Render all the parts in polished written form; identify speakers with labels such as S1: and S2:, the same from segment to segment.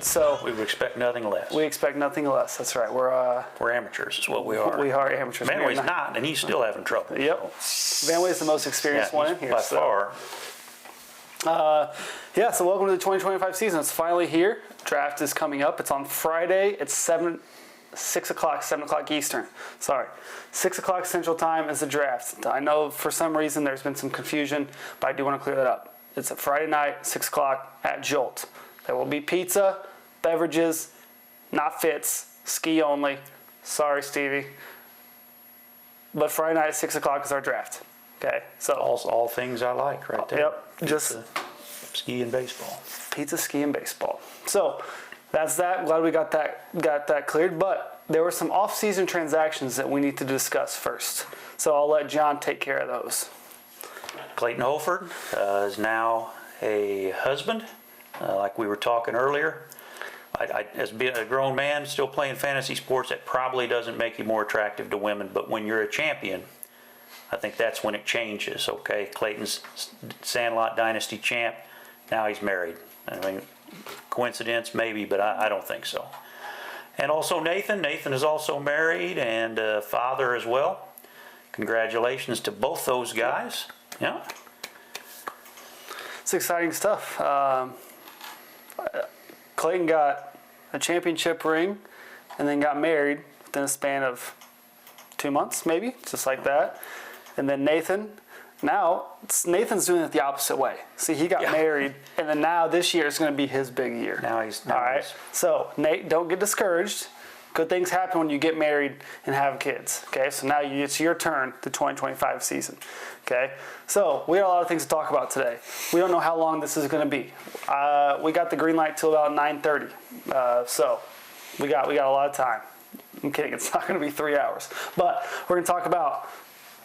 S1: So
S2: we would expect nothing less.
S1: We expect nothing less. That's right.
S2: We're amateurs is what we are.
S1: We are amateurs.
S2: Vanway's not, and he's still having trouble.
S1: Yep. So. Vanway's the most experienced one in here.
S2: By far.
S1: So welcome to the 2025 season. It's finally here. Draft is coming up. It's on Friday. It's 7 o'clock Eastern. Sorry. 6 o'clock Central Time is the draft. I know for some reason there's been some confusion, but I do want to clear that up. It's a Friday night, 6 o'clock at Jolt. There will be pizza, beverages, not fits, ski only. Sorry, Stevie. But Friday night at 6 o'clock is our draft. Okay, so
S2: all things I like right there.
S1: Yep, just
S2: ski and baseball.
S1: Pizza, ski, and baseball. So that's that. Glad we got that cleared. But there were some off-season transactions that we need to discuss first. So I'll let John take care of those.
S2: Clayton Holford is now a husband, like we were talking earlier. As being a grown man, still playing fantasy sports, that probably doesn't make you more attractive to women. But when you're a champion, I think that's when it changes, okay? Clayton's Sandlot Dynasty champ. Now he's married. I mean, coincidence maybe, but I don't think so. And also Nathan. Nathan is also married and a father as well. Congratulations to both those guys. Yeah.
S1: It's exciting stuff. Clayton got a championship ring and then got married within a span of 2 months, maybe, just like that. And then Nathan's doing it the opposite way. See, he got married, and then now this year is going to be his big year.
S2: All
S1: right. So, Nate, don't get discouraged. Good things happen when you get married and have kids. Okay, so now it's your turn, the 2025 season. Okay, so we got a lot of things to talk about today. We don't know how long this is going to be. We got the green light till about 9:30. So we got a lot of time. I'm kidding. It's not going to be 3 hours, but we're going to talk about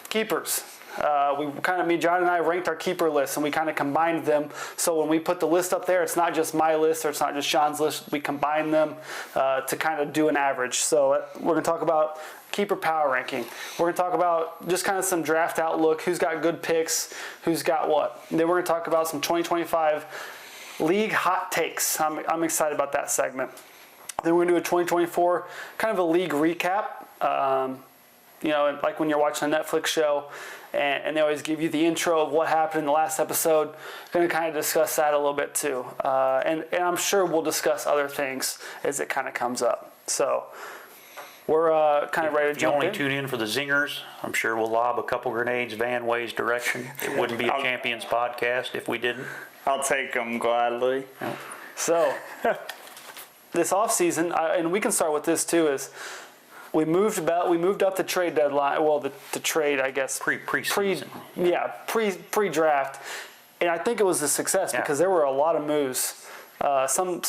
S1: keepers. John and I ranked our keeper lists and we kind of combined them. So when we put the list up there, it's not just my list or it's not just Sean's list. We combine them to kind of do an average. So we're going to talk about keeper power ranking. We're going to talk about just kind of some draft outlook, who's got good picks, who's got what. And then we're going to talk about some 2025 league hot takes. I'm excited about that segment. Then we're going to do a 2024 kind of a league recap. Like when you're watching a Netflix show and they always give you the intro of what happened in the last episode. Going to kind of discuss that a little bit too. And I'm sure we'll discuss other things as it kind of comes up. So we're kind of ready to jump in.
S2: If you only tune in for the zingers, I'm sure we'll lob a couple grenades Vanway's direction. It wouldn't be a Champions podcast if we didn't.
S3: I'll take them gladly.
S2: Yeah. So
S1: this off season, and we can start with this too, is we moved up the trade deadline. Well, the trade, I guess,
S2: pre-season.
S1: Pre-draft, and I think it was a success because there were a lot of moves. Some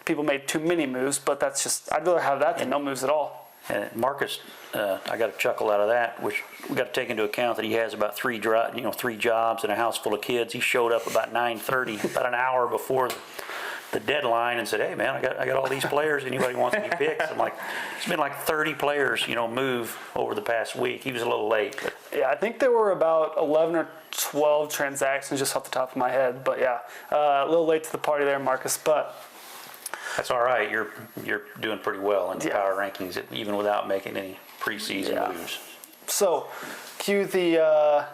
S1: people made too many moves, but that's just I'd rather have that than no moves at all.
S2: And Marcus, I got a chuckle out of that, which we got to take into account that he has about three jobs and a house full of kids. He showed up about 9:30, about an hour before the deadline, and said, "Hey man, I got all these players. Anybody wants any picks?" I'm like, it's been like 30 players, move over the past week. He was a little late, but
S1: yeah, I think there were about 11 or 12 transactions just off the top of my head. But yeah, a little late to the party there, Marcus. But
S2: that's all right. You're doing pretty well in the power rankings, even without making any preseason moves.
S1: So, cue the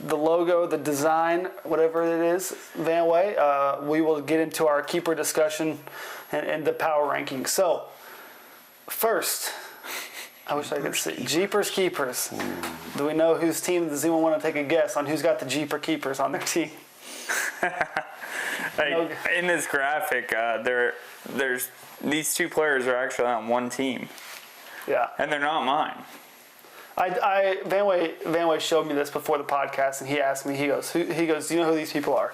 S1: logo, the design, whatever it is, Vanway. We will get into our keeper discussion and the power rankings. So, first, I wish I could see. Jeepers Keepers. Do we know whose team? Does anyone want to take a guess on who's got the Jeeper Keepers on their team?
S3: In this graphic, there's these two players are actually on one team.
S1: Yeah.
S3: And they're not mine.
S1: Vanway showed me this before the podcast, and he asked me. He goes, "Do you know who these people are?"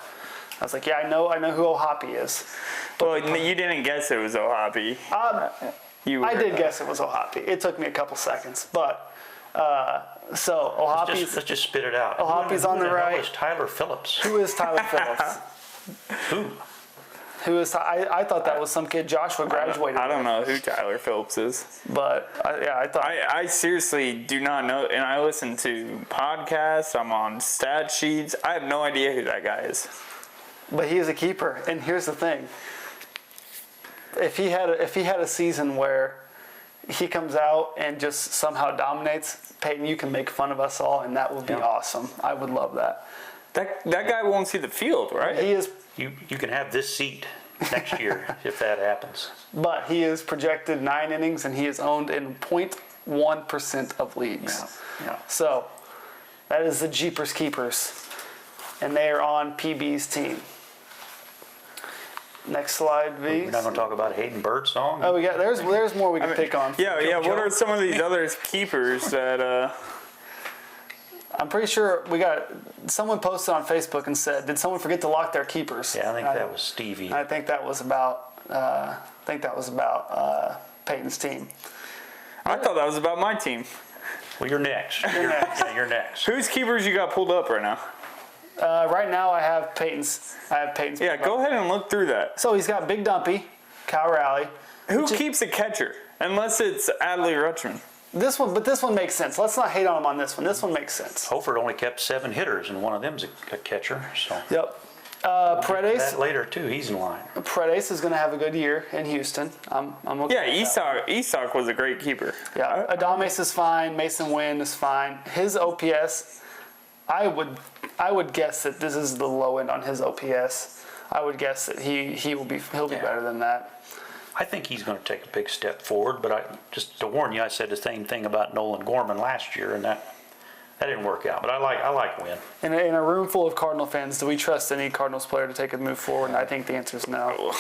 S1: I was like, "Yeah, I know who Ohapi is."
S3: Well, you didn't guess it was Ohapi.
S1: I did guess it was Ohapi. It took me a couple seconds, but so Ohapi's.
S2: Let's just spit it out.
S1: Ohapi's on the right.
S2: Who is Tyler Phillips?
S1: Who is Tyler Phillips? Who is? I thought that was some kid Joshua graduated.
S3: I don't know who Tyler Phillips is,
S1: but I thought.
S3: I seriously do not know, and I listen to podcasts. I'm on stat sheets. I have no idea who that guy is.
S1: But he is a keeper, and here's the thing: if he had a season where he comes out and just somehow dominates, Peyton, you can make fun of us all, and that would be awesome. I would love that.
S3: That guy won't see the field, right?
S1: He is,
S2: You can have this seat next year if that happens.
S1: but he is projected 9 innings, and he is owned in 0.1% of leagues.
S2: Yeah.
S1: So that is the Jeepers Keepers, and they are on PB's team. Next slide, V.
S2: We're not going to talk about Hayden Birdsong.
S1: Oh, we got there's more we can pick on.
S3: Yeah. What are some of these other keepers that?
S1: I'm pretty sure we got someone posted on Facebook and said, "Did someone forget to lock their keepers?"
S2: Yeah, I think that was Stevie.
S1: I think that was about. Peyton's team.
S3: I thought that was about my team.
S2: Well, you're next. Yeah, you're next.
S3: Whose keepers you got pulled up right now?
S1: Right now, I have Peyton's.
S3: Yeah, go ahead and look through that.
S1: So he's got Big Dumpy, Kyle Raleigh.
S3: Who keeps a catcher? Unless it's Adley Rutschman.
S1: This one makes sense. Let's not hate on him on this one. This one makes sense.
S2: Holford only kept 7 hitters, and one of them's a catcher. So
S1: Yep. Paredes.
S2: that later too. He's in line.
S1: Paredes is going to have a good year in Houston. I'm okay.
S3: Yeah,
S1: with that.
S3: Esoc was a great keeper.
S1: Yeah, Adames is fine. Mason Wynn is fine. His OPS, I would guess that this is the low end on his OPS. I would guess that he'll be better than that.
S2: I think he's going to take a big step forward, but just to warn you, I said the same thing about Nolan Gorman last year, and that didn't work out. But I like Wynn.
S1: In a room full of Cardinal fans, do we trust any Cardinals player to take a move forward? And I think the answer is no.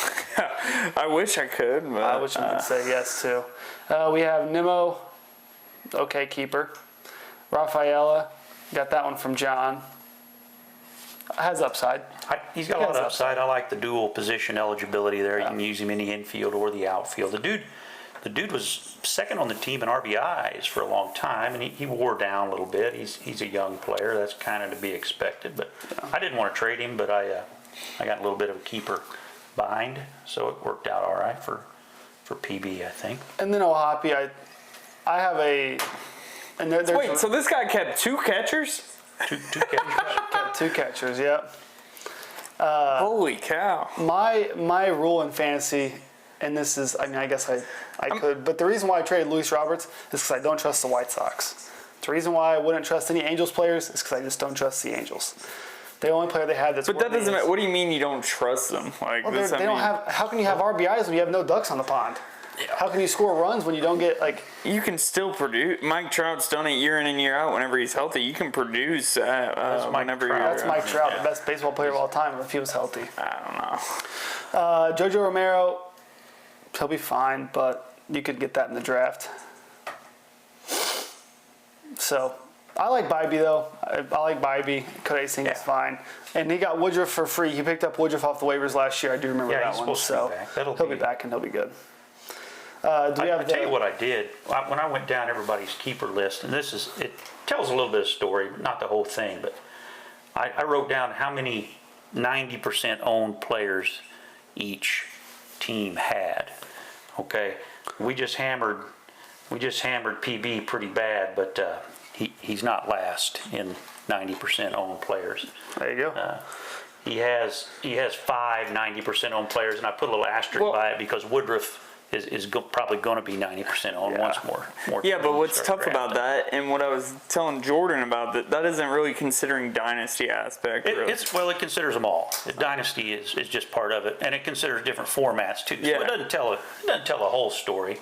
S3: I wish I could, but
S1: I wish we could say yes too. We have Nimmo, okay keeper. Rafaela, got that one from John. Has upside.
S2: He's got a lot of upside. I like the dual position eligibility there. You can use him in the infield or the outfield. The dude was second on the team in RBIs for a long time, and he wore down a little bit. He's a young player. That's kind of to be expected. But I didn't want to trade him, but I got a little bit of a keeper bind, so it worked out all right for PB, I think.
S1: And then Ohapi, I have a. And
S3: wait, so this guy kept 2 catchers?
S2: Two catchers.
S1: Kept 2 catchers, yep.
S3: Holy cow.
S1: My rule in fantasy, and this is, I guess I could, but the reason why I traded Luis Roberts is because I don't trust the White Sox. The reason why I wouldn't trust any Angels players is because I just don't trust the Angels. The only player they had that's.
S3: But that doesn't matter. What do you mean you don't trust them? Like,
S1: well, they don't have. How can you have RBIs when you have no ducks on the pond? Yeah. How can you score runs when you don't get like?
S3: You can still produce. Mike Trout's done it year in and year out. Whenever he's healthy, you can produce. Whenever you're.
S1: That's Mike Trout, the best baseball player of all time, if he was healthy.
S3: I don't know.
S1: Jojo Romero, he'll be fine, but you could get that in the draft. So, I like Bybee though. I like Bybee. Kodai Singh is fine, and he got Woodruff for free. He picked up Woodruff off the waivers last year. I do remember that one. So he'll be back and he'll be good.
S2: I'll tell you what I did. When I went down everybody's keeper list, and it tells a little bit of story, not the whole thing, but I wrote down how many 90% owned players each team had. Okay, we just hammered PB pretty bad, but he's not last in 90% owned players.
S1: There you go.
S2: He has 5 90% owned players, and I put a little asterisk by it because Woodruff is probably going to be 90% owned once more.
S3: Yeah, but what's tough about that, and what I was telling Jordan about, that isn't really considering dynasty aspect.
S2: It considers them all. Dynasty is just part of it, and it considers different formats too. So it doesn't tell a whole story,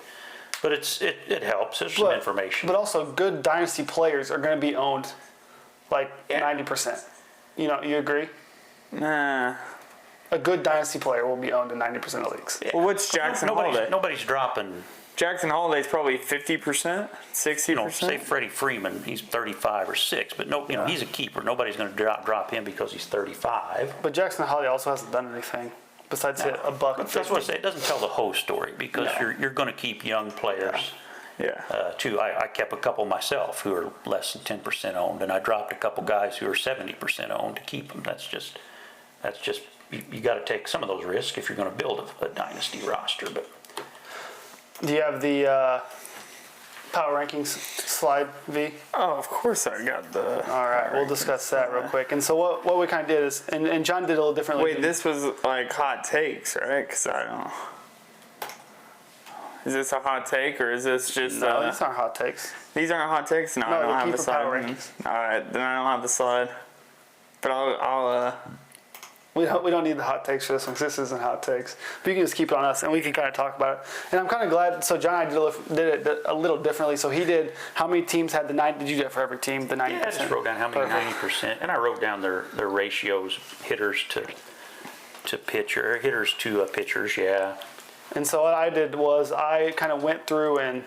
S2: but it helps. There's some information.
S1: But also, good dynasty players are going to be owned like 90%. You agree?
S3: Nah.
S1: A good dynasty player will be owned in 90% of leagues.
S3: Well, what's Jackson Holiday?
S2: Nobody's dropping.
S3: Jackson Holiday's probably 50%, 60%.
S2: Say Freddie Freeman, he's 35 or 6, but he's a keeper. Nobody's going to drop him because he's 35.
S1: But Jackson Holiday also hasn't done anything besides hit a buck.
S2: That's what I say. It doesn't tell the whole story because you're going to keep young players.
S3: Yeah.
S2: Too. I kept a couple myself who are less than 10% owned, and I dropped a couple guys who are 70% owned to keep them. That's just. You got to take some of those risks if you're going to build a dynasty roster. But
S1: do you have the power rankings slide, V?
S3: Oh, of course I got the.
S1: All right, we'll discuss that real quick. And so what we kind of did is, and John did a little differently.
S3: Wait, this was like hot takes, right? Because I don't know. Is this a hot take or is this just?
S1: No, these aren't hot takes.
S3: These aren't hot takes. No, I don't have the slide. All right, then I don't have the slide. But I'll
S1: We don't need the hot takes for this one because this isn't hot takes. But you can just keep it on us and we can kind of talk about it. And I'm kind of glad. So John and I did it a little differently. So he did. How many teams had the 90? Did you do it for every team? The 90%.
S2: Yeah, I just wrote down how many 90%, and I wrote down their ratios, hitters to pitcher, hitters to pitchers. Yeah.
S1: And so what I did was I kind of went through and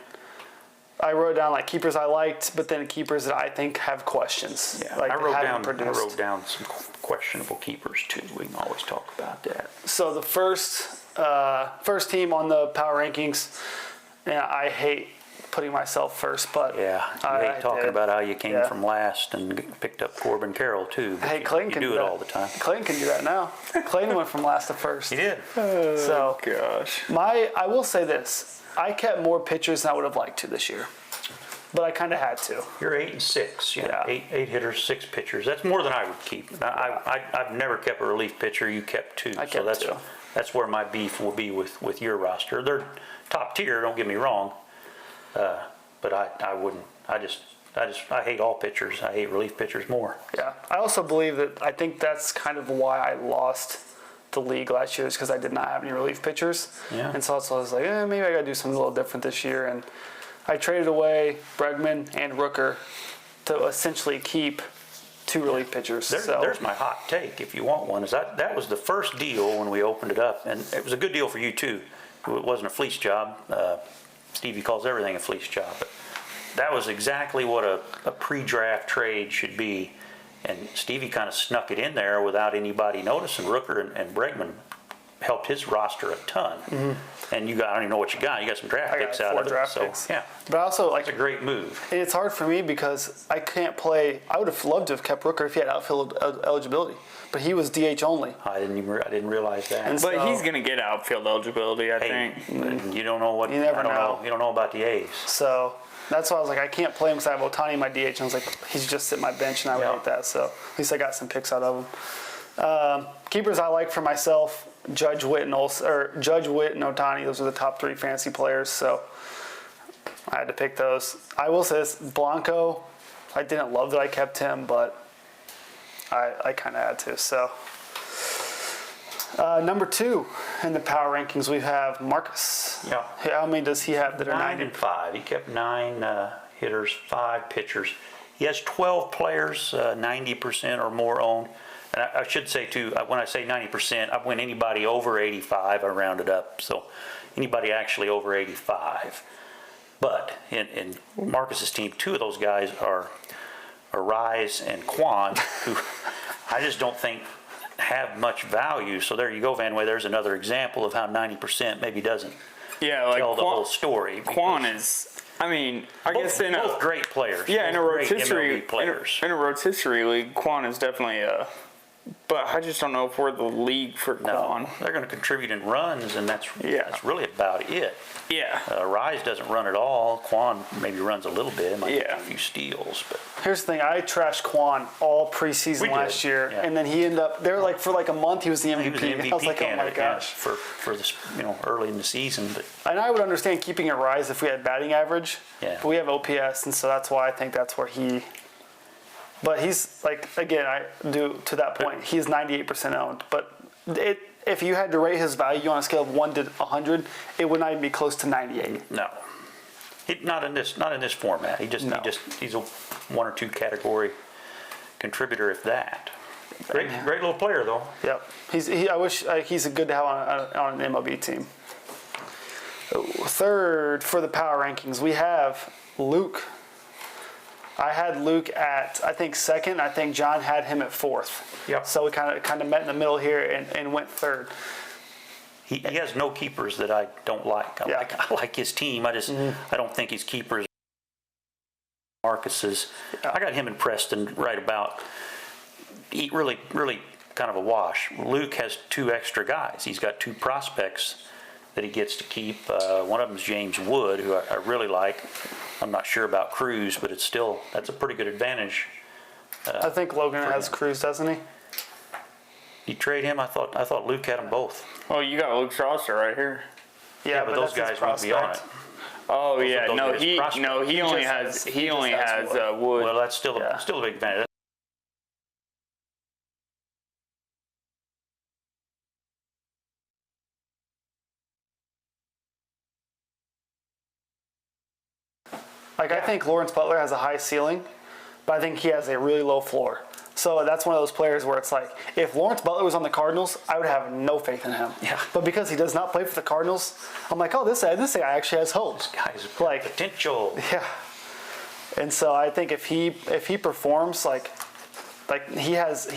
S1: I wrote down like keepers I liked, but then keepers that I think have questions.
S2: Yeah,
S1: like
S2: I wrote down some questionable keepers too. We can always talk about that.
S1: So the first team on the power rankings, and I hate putting myself first, but
S2: yeah, you hate talking about how you came
S1: Yeah.
S2: from last and picked up Corbin Carroll too.
S1: Hey, Clayton can
S2: do
S1: do
S2: it
S1: that
S2: all the time.
S1: Clayton can do that now. Clayton went from last to first.
S2: He did.
S1: So
S3: gosh.
S1: I will say this: I kept more pitchers than I would have liked to this year, but I kind of had to.
S2: You're 8 and 6. Yeah,
S1: Yeah.
S2: eight hitters, 6 pitchers. That's more than I would keep. I've never kept a relief pitcher. You kept 2.
S1: I kept
S2: so that's
S1: 2.
S2: That's where my beef will be with your roster. They're top tier. Don't get me wrong. But I wouldn't. I hate all pitchers. I hate relief pitchers more.
S1: Yeah. I also believe that I think that's kind of why I lost the league last year is because I did not have any relief pitchers.
S2: Yeah.
S1: And so I was like, maybe I got to do something a little different this year. And I traded away Bregman and Rooker to essentially keep 2 relief pitchers.
S2: There's my hot take, if you want one. Is that was the first deal when we opened it up, and it was a good deal for you too. It wasn't a fleece job. Stevie calls everything a fleece job, but that was exactly what a pre-draft trade should be. And Stevie kind of snuck it in there without anybody noticing. Rooker and Bregman helped his roster a ton. Mm-hmm. And I don't even know what you got. You got some draft picks out of it.
S1: Draft picks.
S2: Yeah.
S1: But also, like,
S2: it's a great move.
S1: And it's hard for me because I can't play. I would have loved to have kept Rooker if he had outfield eligibility, but he was DH only.
S2: I didn't realize that.
S3: But he's going to get outfield eligibility, I think.
S2: You don't know what.
S1: You never know.
S2: You don't know about the A's.
S1: So that's why I was like, I can't play him because I have Ohtani in my DH. And I was like, he's just sitting my bench, and I would hate that. So at least I got some picks out of him. Keepers I like for myself: Judge Witt and Ohtani. Those are the top 3 fantasy players. So I had to pick those. I will say this: Blanco. I didn't love that I kept him, but I kind of had to. So number 2 in the power rankings, we have Marcus.
S2: Yeah.
S1: How many does he have that are
S2: 9 and 5. He kept 9 hitters, 5 pitchers. He has 12 players, 90% or more owned. And I should say too, when I say 90%, I went anybody over 85. I rounded up, so anybody actually over 85. But in Marcus's team, 2 of those guys are Arise and Quan, who I just don't think have much value. So there you go, Van Way. There's another example of how 90% maybe doesn't tell the whole story.
S3: Quan is, I mean, I guess in
S2: both great players.
S3: Yeah, in a rotisserie
S2: players.
S3: In a rotisserie league, Quan is definitely a. But I just don't know if we're the league for Quan.
S2: No, they're going to contribute in runs, and that's really about it.
S3: Yeah.
S2: Rise doesn't run at all. Quan maybe runs a little bit, might get
S3: Yeah.
S2: a few steals. But
S1: Here's the thing: I trashed Quan all preseason
S2: We did,
S1: last year,
S2: yeah.
S1: and then he ended up there like for like a month. He was the MVP.
S2: he was an MVP
S1: I was like, oh my
S2: candidate, yeah,
S1: gosh!
S2: for this, early in the season. But
S1: And I would understand keeping it Rise if we had batting average.
S2: Yeah.
S1: But we have OPS, and so that's why I think that's where he. But he's like, again, I do to that point. He's 98% owned, but if you had to rate his value on a scale of 1 to 100, it would not even be close to 98.
S2: no, not in this format. He's a 1 or 2 category contributor, if that. Great little player though.
S1: Yep. I wish he's a good to have on an MLB team. Third for the power rankings, we have Luke. I had Luke at, I think, 2nd. I think John had him at 4th.
S2: Yep.
S1: So we kind of met in the middle here and went 3rd.
S2: He has no keepers that I don't like. I like his team. I don't think his keepers are Marcus's.
S1: Yeah.
S2: I got him and Preston right about really kind of a wash. Luke has 2 extra guys. He's got 2 prospects that he gets to keep. One of them is James Wood, who I really like. I'm not sure about Cruz, but that's a pretty good advantage.
S1: I think Logan has Cruz, doesn't he?
S2: You trade him? I thought Luke had them both.
S3: Well, you got Luke's roster right here.
S1: Yeah,
S2: but those
S1: that's his
S2: guys won't be on it.
S1: prospect.
S3: Oh
S2: Those
S3: yeah,
S2: don't
S3: no,
S2: get his prospect.
S3: he only
S1: just
S3: has
S1: has
S3: Wood.
S2: Well, that's still
S1: Yeah.
S2: still a big advantage.
S1: Like, I think Lawrence Butler has a high ceiling, but I think he has a really low floor. So that's one of those players where it's like, if Lawrence Butler was on the Cardinals, I would have no faith in him.
S2: Yeah.
S1: But because he does not play for the Cardinals, I'm like, oh, this guy actually has hope.
S2: Guys,
S1: Like-
S2: potential.
S1: Yeah. And so I think if he performs like he has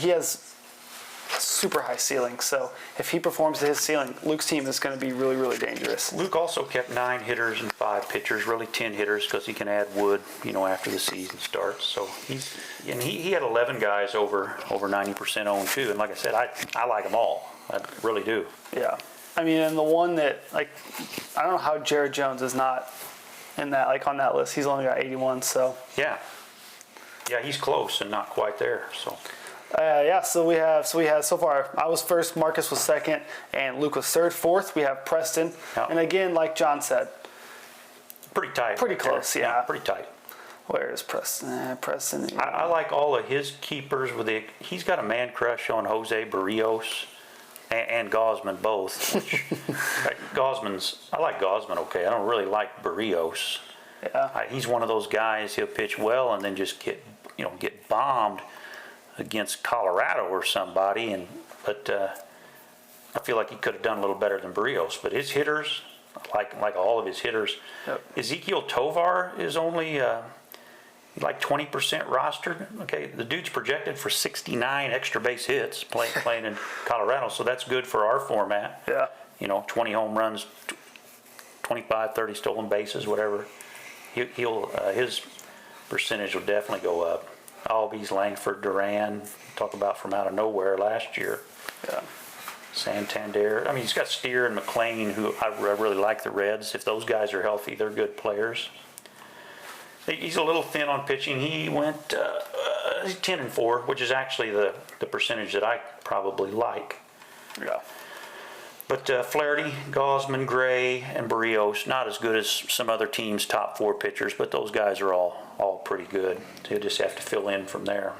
S1: super high ceiling. So if he performs to his ceiling, Luke's team is going to be really, really dangerous.
S2: Luke also kept 9 hitters and 5 pitchers, really 10 hitters, because he can add Wood, after the season starts. So he had 11 guys over 90% owned too. And like I said, I like them all. I really do.
S1: Yeah. I mean, and the one that, like, I don't know how Jared Jones is not in that, like, on that list. He's only got 81, so.
S2: Yeah, he's close and not quite there. So
S1: So we have so far, I was first, Marcus was second, and Luke was third. Fourth, we have Preston.
S2: Yeah.
S1: And again, like John said,
S2: pretty tight.
S1: Pretty
S2: right there.
S1: close, yeah.
S2: Pretty tight.
S1: where is Preston? Preston.
S2: I like all of his keepers. He's got a man crush on Jose Barrios and Gosman both. Which, I like Gosman okay. I don't really like Barrios.
S1: Yeah.
S2: He's one of those guys, he'll pitch well and then just get bombed against Colorado or somebody. But I feel like he could have done a little better than Barrios. But his hitters, like all of his hitters,
S1: Yep.
S2: Ezekiel Tovar is only like 20% rostered. Okay, the dude's projected for 69 extra base hits playing in Colorado, so that's good for our format.
S1: Yeah.
S2: 20 home runs, 25, 30 stolen bases, whatever. His percentage will definitely go up. Albies, Langford, Duran, talk about from out of nowhere last year.
S1: Yeah.
S2: Santander. I mean, he's got Steer and McLean, who I really like the Reds. If those guys are healthy, they're good players. He's a little thin on pitching. He went 10-4, which is actually the percentage that I probably like.
S1: Yeah.
S2: But Flaherty, Gosman, Gray, and Barrios, not as good as some other teams' top 4 pitchers, but those guys are all pretty good. So you'll just have to fill in from there.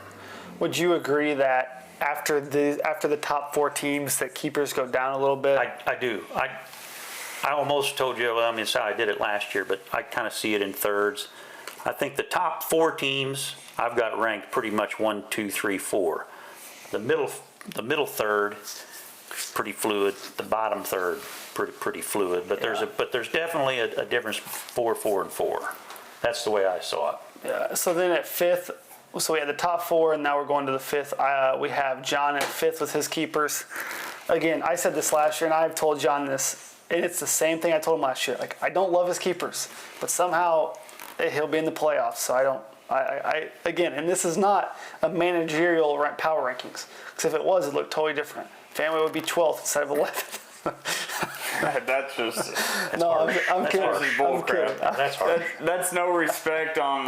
S1: Would you agree that after the top 4 teams, that keepers go down a little bit?
S2: I do. I almost told you, well, I mean, it's how I did it last year, but I kind of see it in thirds. I think the top 4 teams I've got ranked pretty much 1, 2, 3, 4. The middle third, pretty fluid. The bottom third, pretty fluid. But there's definitely a difference 4, 4, and 4. That's the way I saw it.
S1: Yeah. So then at 5th, so we had the top 4, and now we're going to the 5th. We have John at 5th with his keepers. Again, I said this last year, and I've told John this, and it's the same thing I told him last year. Like, I don't love his keepers, but somehow he'll be in the playoffs. So I again, and this is not a managerial power rankings, because if it was, it'd look totally different. Family would be 12th instead of 11th.
S3: That's just
S1: I'm kidding. I'm kidding.
S2: That's hard.
S3: that's no respect on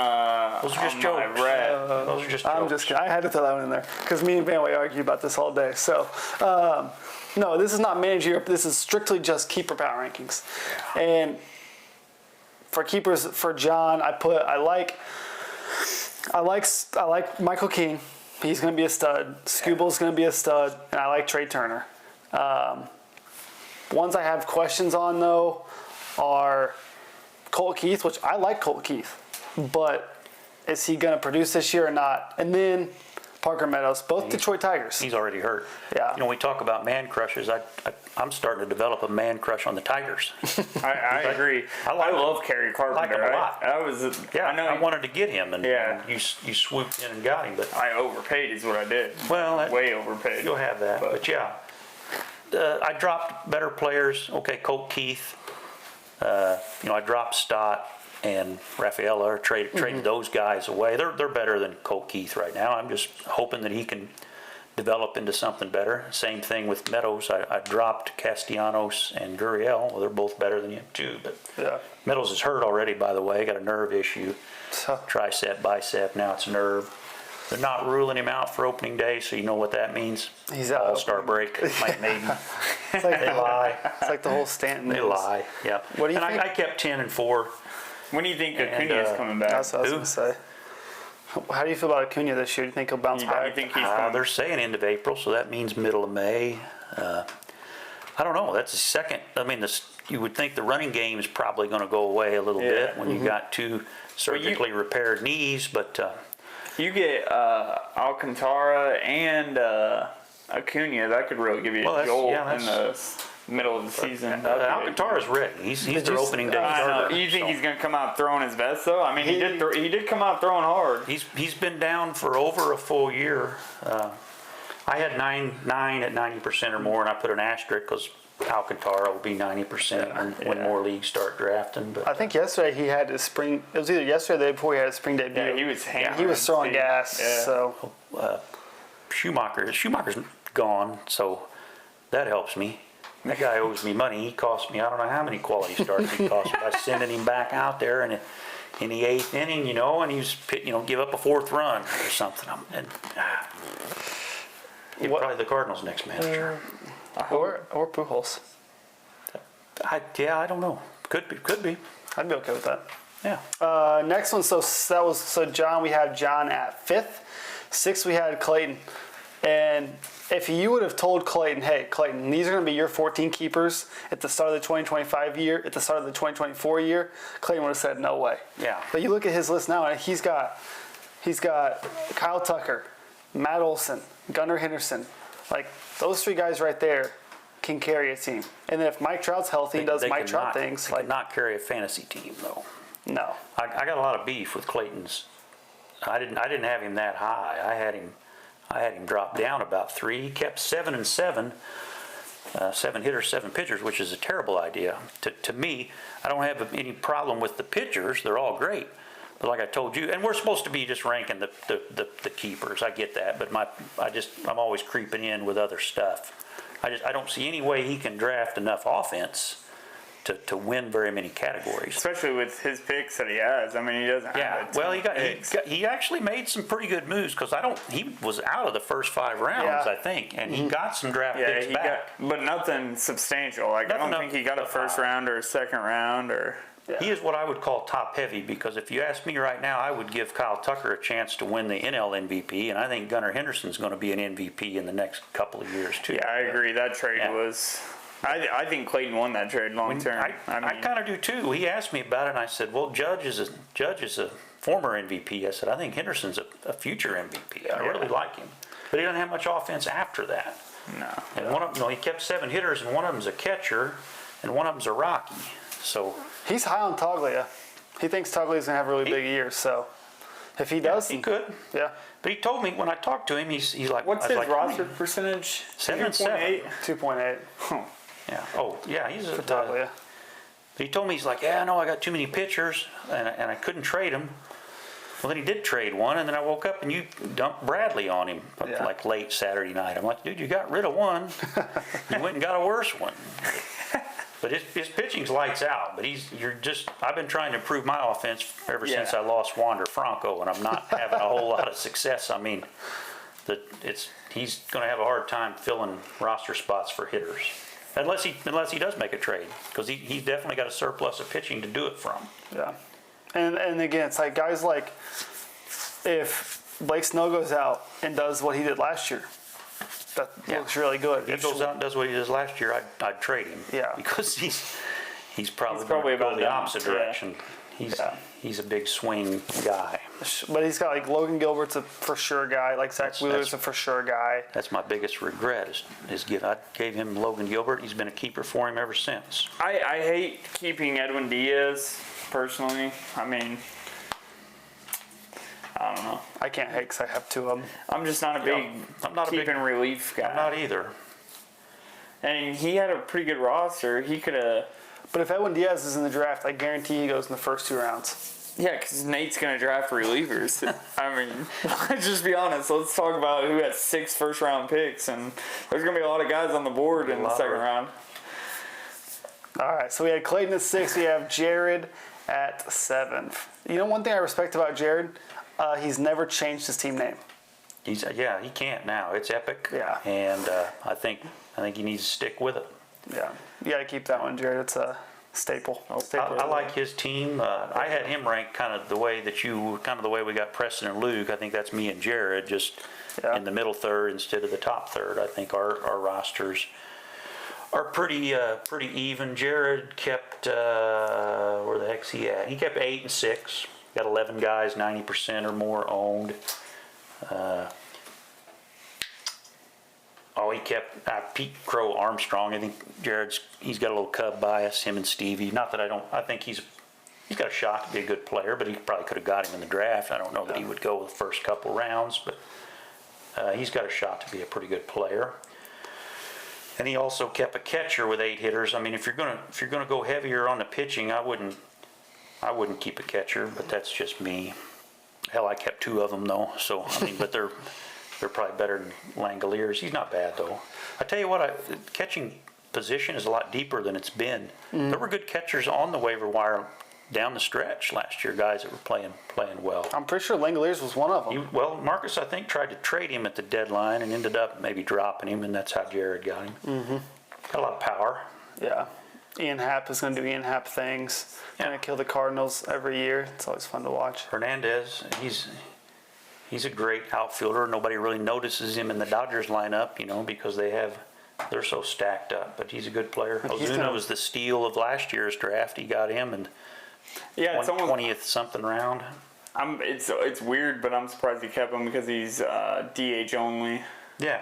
S2: Those are just
S3: on
S2: jokes.
S3: my rep.
S2: Those are just
S1: I'm
S2: jokes.
S1: just kidding. I had to throw that one in there because me and Van Way argue about this all day. So, no, this is not managerial. This is strictly just keeper power rankings. And for keepers, for John, I like Michael King. He's going to be a stud. Skubel's going to be a stud, and I like Trey Turner. Ones I have questions on though are Colt Keith, which I like Colt Keith, but is he going to produce this year or not? And then Parker Meadows, both Detroit Tigers.
S2: He's already hurt.
S1: Yeah.
S2: We talk about man crushes. I'm starting to develop a man crush on the Tigers.
S3: I agree.
S2: I
S3: love Kerry Carpenter.
S2: like him a lot.
S3: I
S2: wanted to get him, and
S3: Yeah.
S2: you swooped in and got him, but
S3: I overpaid is what I did.
S2: well,
S3: Way overpaid.
S2: you'll have that. But yeah, I dropped better players. Okay, Colt Keith. I dropped Stott and Rafaela, or traded those guys away. They're better than Colt Keith right now. I'm just hoping that he can develop into something better. Same thing with Meadows. I dropped Castellanos and Gurriel. Well, they're both better than him too. But
S1: Yeah.
S2: Meadows is hurt already, by the way. Got a nerve issue.
S1: So,
S2: Tricep, bicep. Now it's nerve. They're not ruling him out for opening day, so you know what that means.
S1: He's out.
S2: All-star break, like maybe.
S1: It's like,
S2: They lie.
S1: it's like the whole Stanton.
S2: They
S1: news.
S2: lie. Yeah.
S1: What do you
S2: and
S1: think?
S2: I kept 10 and 4.
S3: When do you think Acuna's coming back?
S1: That's what I was
S2: Who?
S1: going to say. How do you feel about Acuna this year? Do you think he'll bounce
S3: You
S1: back?
S3: think he's coming?
S2: They're saying end of April, so that means middle of May. I don't know. That's the second. I mean, you would think the running game is probably going to go away a little bit when you got 2 surgically repaired knees, but
S3: You get Alcantara and Acuna, that could really give you a jolt in the middle of the season.
S2: Alcantara's ready. He's their opening day
S3: I
S2: starter.
S3: know. You think
S2: so.
S3: he's going to come out throwing his best, though? I mean, he did come out throwing hard.
S2: He's been down for over a full year. I had 9 at 90% or more, and I put an asterisk because Alcantara will be 90% when more leagues start drafting. But
S1: I think yesterday he had his spring. It was either yesterday or the day before he had his spring debut.
S3: Yeah, he was hammering.
S1: He was throwing gas.
S3: Yeah.
S1: So
S2: Schumacher's gone, so that helps me. That guy owes me money. He cost me, I don't know how many quality starts he cost me by sending him back out there in the 8th inning, and he was, give up a 4th run or something. He's probably the Cardinals' next manager.
S1: or Pujols.
S2: I don't know. Could be.
S1: I'd be okay with that.
S2: Yeah.
S1: Next one. So John, we have John at 5th. 6th, we had Clayton. And if you would have told Clayton, hey, Clayton, these are going to be your 14 keepers at the start of the 2025 year, at the start of the 2024 year, Clayton would have said no way.
S2: Yeah.
S1: But you look at his list now, and he's got Kyle Tucker, Matt Olson, Gunnar Henderson. Like, those 3 guys right there can carry a team. And then if Mike Trout's healthy and does Mike Trout things,
S2: they cannot carry a fantasy team though.
S1: no.
S2: I got a lot of beef with Clayton's. I didn't have him that high. I had him drop down about 3. He kept 7 and 7, 7 hitters, 7 pitchers, which is a terrible idea. To me, I don't have any problem with the pitchers. They're all great. But like I told you, and we're supposed to be just ranking the keepers. I get that, but I'm always creeping in with other stuff. I don't see any way he can draft enough offense to win very many categories.
S3: Especially with his picks that he has. I mean, he doesn't have a ton of picks.
S2: He actually made some pretty good moves because he was out of the first 5 rounds, I think, and he got some draft picks back.
S3: But nothing substantial. Like, I don't think he got a first round or a second round or.
S2: Yeah. He is what I would call top heavy because if you ask me right now, I would give Kyle Tucker a chance to win the NL MVP, and I think Gunnar Henderson's going to be an MVP in the next couple of years too.
S3: Yeah, I agree. That trade was. I think Clayton won that trade long term.
S2: I kind of do too. He asked me about it, and I said, "Well, Judge is a former MVP." I said, "I think Henderson's a future MVP. I really like him, but he doesn't have much offense after that."
S3: No.
S2: And one of them, he kept 7 hitters, and one of them's a catcher, and one of them's a Rocky. So.
S1: He's high on Toglia. He thinks Toglia's going to have a really big year, so if he does,
S2: he could.
S1: Yeah.
S2: But he told me when I talked to him, he's like,
S3: what's his roster percentage?
S2: 7 and 7.
S1: 2.8.
S2: Yeah. Oh, yeah. He's a
S1: Toglia.
S2: He told me, he's like, yeah, I know I got too many pitchers, and I couldn't trade them. Well, then he did trade one, and then I woke up and you dumped Bradley on him like late Saturday night. I'm like, dude, you got rid of one. You went and got a worse one. But his pitching's lights out. But I've been trying to improve my offense ever since I lost Wander Franco, and I'm not having a whole lot of success. I mean, he's going to have a hard time filling roster spots for hitters, unless he does make a trade, because he's definitely got a surplus of pitching to do it from.
S1: Yeah, and again, it's like guys like if Blake Snell goes out and does what he did last year. That looks really good.
S2: If he goes out and does what he did last year, I'd trade him.
S1: Yeah.
S2: Because he's probably
S3: about
S2: going the
S3: done.
S2: opposite direction. He's a big swing guy.
S1: But he's got like Logan Gilbert's a for sure guy. Like Zach Wheeler's a for sure guy.
S2: That's my biggest regret I gave him Logan Gilbert. He's been a keeper for him ever since.
S3: I hate keeping Edwin Diaz personally. I mean, I don't know.
S1: I can't hate because I have 2 of them.
S3: I'm just not a big keeping relief guy.
S2: I'm not either.
S3: And he had a pretty good roster. He could have.
S1: But if Edwin Diaz is in the draft, I guarantee he goes in the first 2 rounds.
S3: Yeah, because Nate's going to draft relievers. I mean, let's just be honest. Let's talk about who has 6 first-round picks. And there's going to be a lot of guys on the board in the second round.
S1: All right, so we had Clayton at 6. We have Jared at 7. You know, one thing I respect about Jared, he's never changed his team name.
S2: He can't now. It's Epic.
S1: Yeah.
S2: And I think he needs to stick with it.
S1: Yeah, you got to keep that one, Jared. It's a staple.
S2: I like his team. I had him ranked kind of the way we got Preston and Luke. I think that's me and Jared, just in the middle third instead of the top third. I think our rosters are pretty even. Jared kept where the heck's he at? He kept 8 and 6. Got 11 guys 90% or more owned. He kept Pete Crow Armstrong. I think he's got a little Cub bias, him and Stevie. Not that I think he's got a shot to be a good player, but he probably could have got him in the draft. I don't know that he would go the first couple rounds, but he's got a shot to be a pretty good player. And he also kept a catcher with 8 hitters. I mean, if you're gonna go heavier on the pitching, I wouldn't keep a catcher, but that's just me. Hell, I kept 2 of them though. So I mean, but they're probably better than Langoliers. He's not bad though. I tell you what, catching position is a lot deeper than it's been. There were good catchers on the waiver wire down the stretch last year, guys that were playing well.
S1: I'm pretty sure Langoliers was one of them.
S2: Marcus, I think, tried to trade him at the deadline and ended up maybe dropping him, and that's how Jared got him. Got a lot of power.
S1: Yeah. Ian Happ is going to do Ian Happ things. Going to kill the Cardinals every year. It's always fun to watch.
S2: Hernandez, he's a great outfielder. Nobody really notices him in the Dodgers lineup, because they're so stacked up. But he's a good player. Ozuna was the steal of last year's draft. He got him in 20th something round.
S3: It's weird, but I'm surprised he kept him because he's DH only.
S2: Yeah.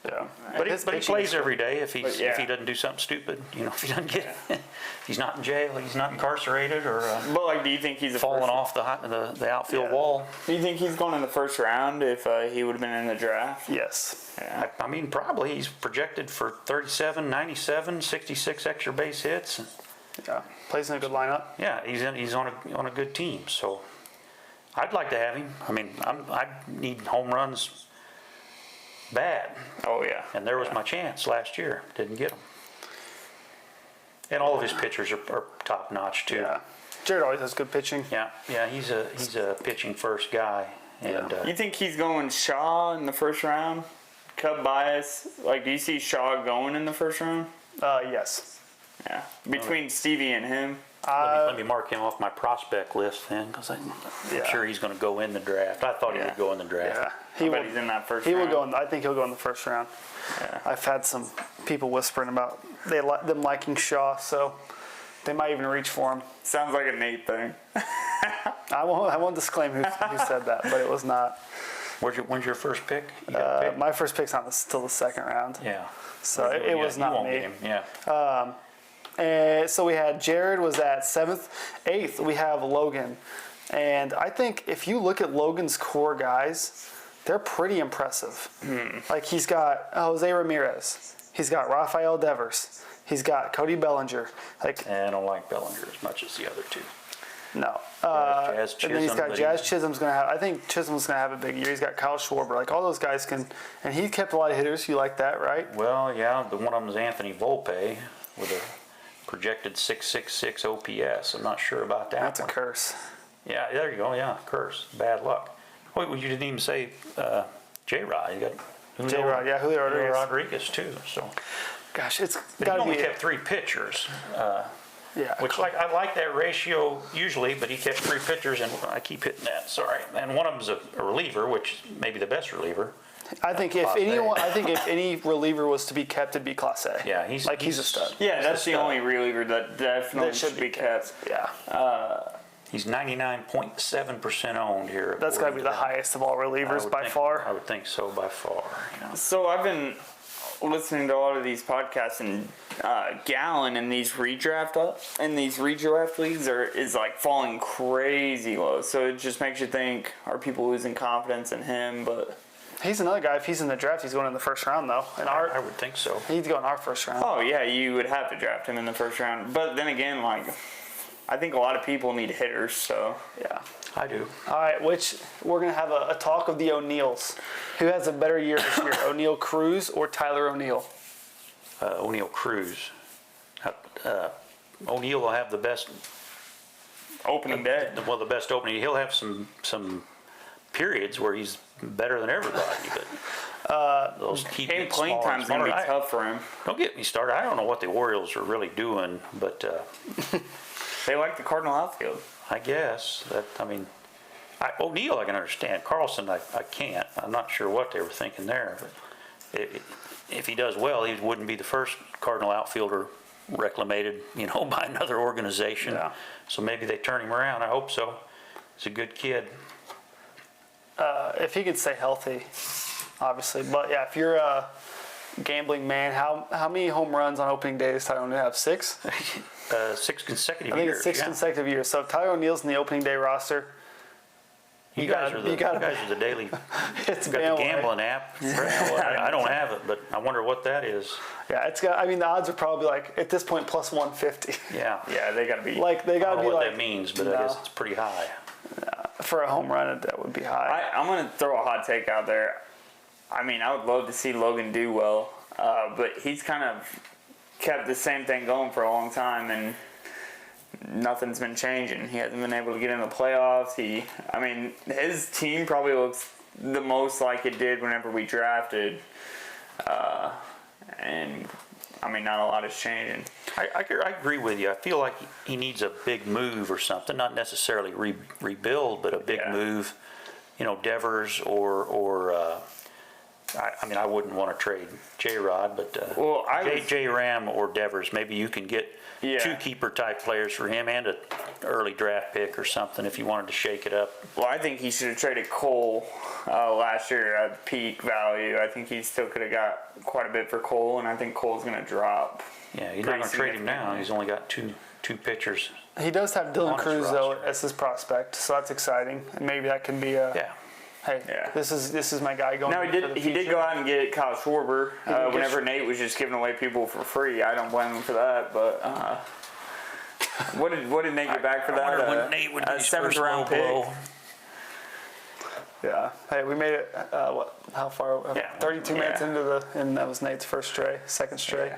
S1: Yeah.
S2: But he plays every day if he doesn't do something stupid. If he doesn't get, if he's not in jail, he's not incarcerated or
S3: but do you think he's
S2: falling off the outfield wall?
S3: Do you think he's going in the first round if he would have been in the draft?
S1: Yes.
S3: Yeah.
S2: I mean, probably. He's projected for 37, 97, 66 extra base hits.
S1: Yeah. Plays in a good lineup.
S2: Yeah, he's on a good team. So I'd like to have him. I mean, I need home runs bad.
S3: Oh yeah.
S2: And there was my chance last year. Didn't get them. And all of his pitchers are top notch too.
S1: Yeah. Jared always has good pitching.
S2: Yeah. He's a pitching first guy. And
S3: you think he's going Shaw in the first round? Cub bias. Do you see Shaw going in the first round?
S1: Yes.
S3: Yeah. Between Stevie and him.
S2: Let me mark him off my prospect list then, because I'm sure he's going to go in the draft. I thought he would go in the draft.
S1: Yeah.
S3: He's in that first round.
S1: He will go. I think he'll go in the first round.
S3: Yeah.
S1: I've had some people whispering about them liking Shaw, so they might even reach for him.
S3: Sounds like a Nate thing.
S1: I won't disclaim who said that, but it was not.
S2: When's your first pick? You got a pick?
S1: My first pick's not till the second round.
S2: Yeah.
S1: So it was not me.
S2: Yeah.
S1: And so we had Jared was at 7th. 8th, we have Logan. And I think if you look at Logan's core guys, they're pretty impressive. He's got Jose Ramirez. He's got Rafael Devers. He's got Cody Bellinger.
S2: I don't like Bellinger as much as the other two.
S1: No.
S2: Jazz Chisholm,
S1: and then he's got Jazz Chisholm's going to have, I think Chisholm's going to have a big year. He's got Kyle Schwarber. All those guys can, and he kept a lot of hitters. You like that, right?
S2: Well, yeah. The one of them is Anthony Volpe with a projected 666 OPS. I'm not sure about that.
S1: That's a curse.
S2: Yeah, there you go. Yeah, curse. Bad luck. Wait, you didn't even say J-Rod. You got
S1: J-Rod, Julio
S2: Rodriguez too. So,
S1: gosh, it's
S2: but
S1: got
S2: he
S1: to
S2: only
S1: be.
S2: kept 3 pitchers. Which
S1: I
S2: I like that ratio usually, but he kept 3 pitchers, and I keep hitting that. Sorry, and one of them's a reliever, which may be the best reliever.
S1: I think if any reliever was to be kept, it'd be Class A.
S2: Yeah, he's
S1: a stud.
S3: Yeah, that's the only reliever that definitely should be kept.
S1: Yeah.
S2: He's 99.7% owned here.
S1: That's got to be the highest of all relievers by far.
S2: I would think so, by far.
S3: So I've been listening to a lot of these podcasts, and Gallon in these redraft leagues is falling crazy low. So it just makes you think: are people losing confidence in him? But
S1: he's another guy. If he's in the draft, he's going in the first round, though.
S2: I would think so.
S1: He'd go in our first round.
S3: Oh yeah, you would have to draft him in the first round. But then again, I think a lot of people need hitters. So
S1: yeah.
S2: I do.
S1: All right, which we're going to have a talk of the O'Neills. Who has a better year this year, O'Neil Cruz or Tyler O'Neill?
S2: O'Neil Cruz. O'Neil will have the best
S3: opening day.
S2: Well, the best opening. He'll have some periods where he's better than everybody, but those keep
S3: And
S2: getting
S3: playing
S2: smaller and
S3: time's going to be
S2: smaller.
S3: tough for him.
S2: Don't get me started. I don't know what the Orioles are really doing, but
S3: They like the Cardinal outfield.
S2: I guess O'Neill I can understand. Carlson I can't. I'm not sure what they were thinking there. But if he does well, he wouldn't be the first Cardinal outfielder reclamated, by another organization.
S1: Yeah.
S2: So maybe they turn him around. I hope so. He's a good kid.
S1: If he could stay healthy, obviously. But yeah, if you're a gambling man, how many home runs on opening day does Tyler O'Neill have? 6?
S2: 6 consecutive
S1: I think
S2: years.
S1: it's 6
S2: yeah.
S1: consecutive years. So if Tyler O'Neill's in the opening day roster,
S2: You guys are the daily.
S1: it's
S2: Got the
S1: gambling.
S2: gambling app. I don't have it, but I wonder what that is.
S1: Yeah, it's got. I mean, the odds are probably at this point plus 150.
S2: Yeah.
S3: Yeah, they got to be.
S1: They
S2: I
S1: got
S2: don't
S1: to
S2: know
S1: be
S2: what that means, but I
S1: No.
S2: guess it's pretty high.
S1: For a home run, that would be high.
S3: I'm going to throw a hot take out there. I mean, I would love to see Logan do well, but he's kind of kept the same thing going for a long time, and nothing's been changing. He hasn't been able to get in the playoffs. His team probably looks the most like it did whenever we drafted, and not a lot is changing.
S2: I agree with you. I feel like he needs a big move or something, not necessarily rebuild, but a big move. Devers or I wouldn't want to trade J-Rod, but J-Ram or Devers. Maybe you can get 2 keeper type players for him and an early draft pick or something if you wanted to shake it up.
S3: Well, I think he should have traded Cole last year at peak value. I think he still could have got quite a bit for Cole, and I think Cole's going to drop.
S2: Yeah, you're not going to trade him now. He's only got two pitchers.
S1: He does have Dylan
S2: on his
S1: Cruz though
S2: roster.
S1: as his prospect, so that's exciting. And maybe that can be a hey,
S3: Yeah.
S1: this is my guy going.
S3: No,
S1: for the
S3: he did
S1: future.
S3: go out and get Kyle Schwarber
S1: did
S3: whenever
S1: get
S3: Nate was just giving away people for free. I don't blame him for that, but what did Nate get back for
S2: I
S3: that?
S2: wonder when Nate would get
S3: A
S2: his
S3: 7th
S2: first
S3: round
S2: low
S3: pick.
S2: blow.
S1: Yeah. Hey, we made it. How far? 32 minutes into and that was Nate's second stray.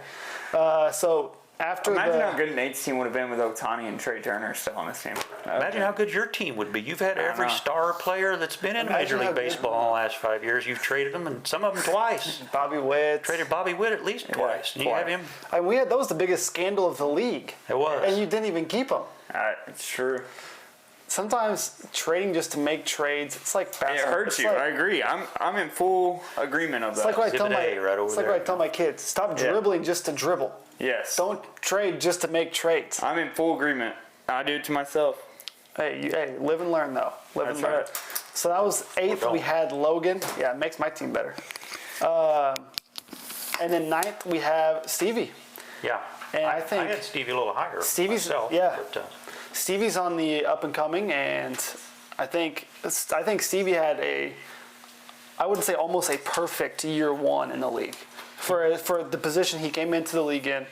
S1: So after
S3: Imagine how good Nate's team would have been with Ohtani and Trey Turner still on his team.
S2: Imagine how good your team would be. You've had every
S3: know.
S2: star player that's been in
S1: Imagine
S2: Major
S1: how
S2: League
S1: good-
S2: Baseball in the last 5 years. You've traded them, and some of them twice.
S1: Bobby Witt.
S2: Traded Bobby Witt at least twice. And you have him.
S1: That was the biggest scandal of the league.
S2: It was.
S1: And you didn't even keep him.
S3: It's true.
S1: Sometimes trading just to make trades, it's like
S3: It
S1: basketball.
S3: hurts
S1: It's
S3: you.
S1: like-
S3: I agree. I'm in full agreement of that.
S1: It's like what I tell
S2: Exhibit
S1: my
S2: A right over
S1: it's like
S2: there.
S1: what I tell my kids. Stop dribbling just to dribble.
S3: Yes.
S1: Don't trade just to make trades.
S3: I'm in full agreement. I do it to myself.
S1: Hey, live and learn though. Live
S3: That's
S1: and learn.
S3: right.
S1: So that was 8th.
S2: don't.
S1: We had Logan. Yeah, it makes my team better. And then 9th we have Stevie.
S2: Yeah.
S1: And I
S2: I
S1: think
S2: had Stevie a little higher
S1: Stevie's-
S2: myself.
S1: yeah.
S2: But,
S1: Stevie's on the up and coming, and I think Stevie had I wouldn't say almost a perfect year 1 in the league. For the position he came into the league in,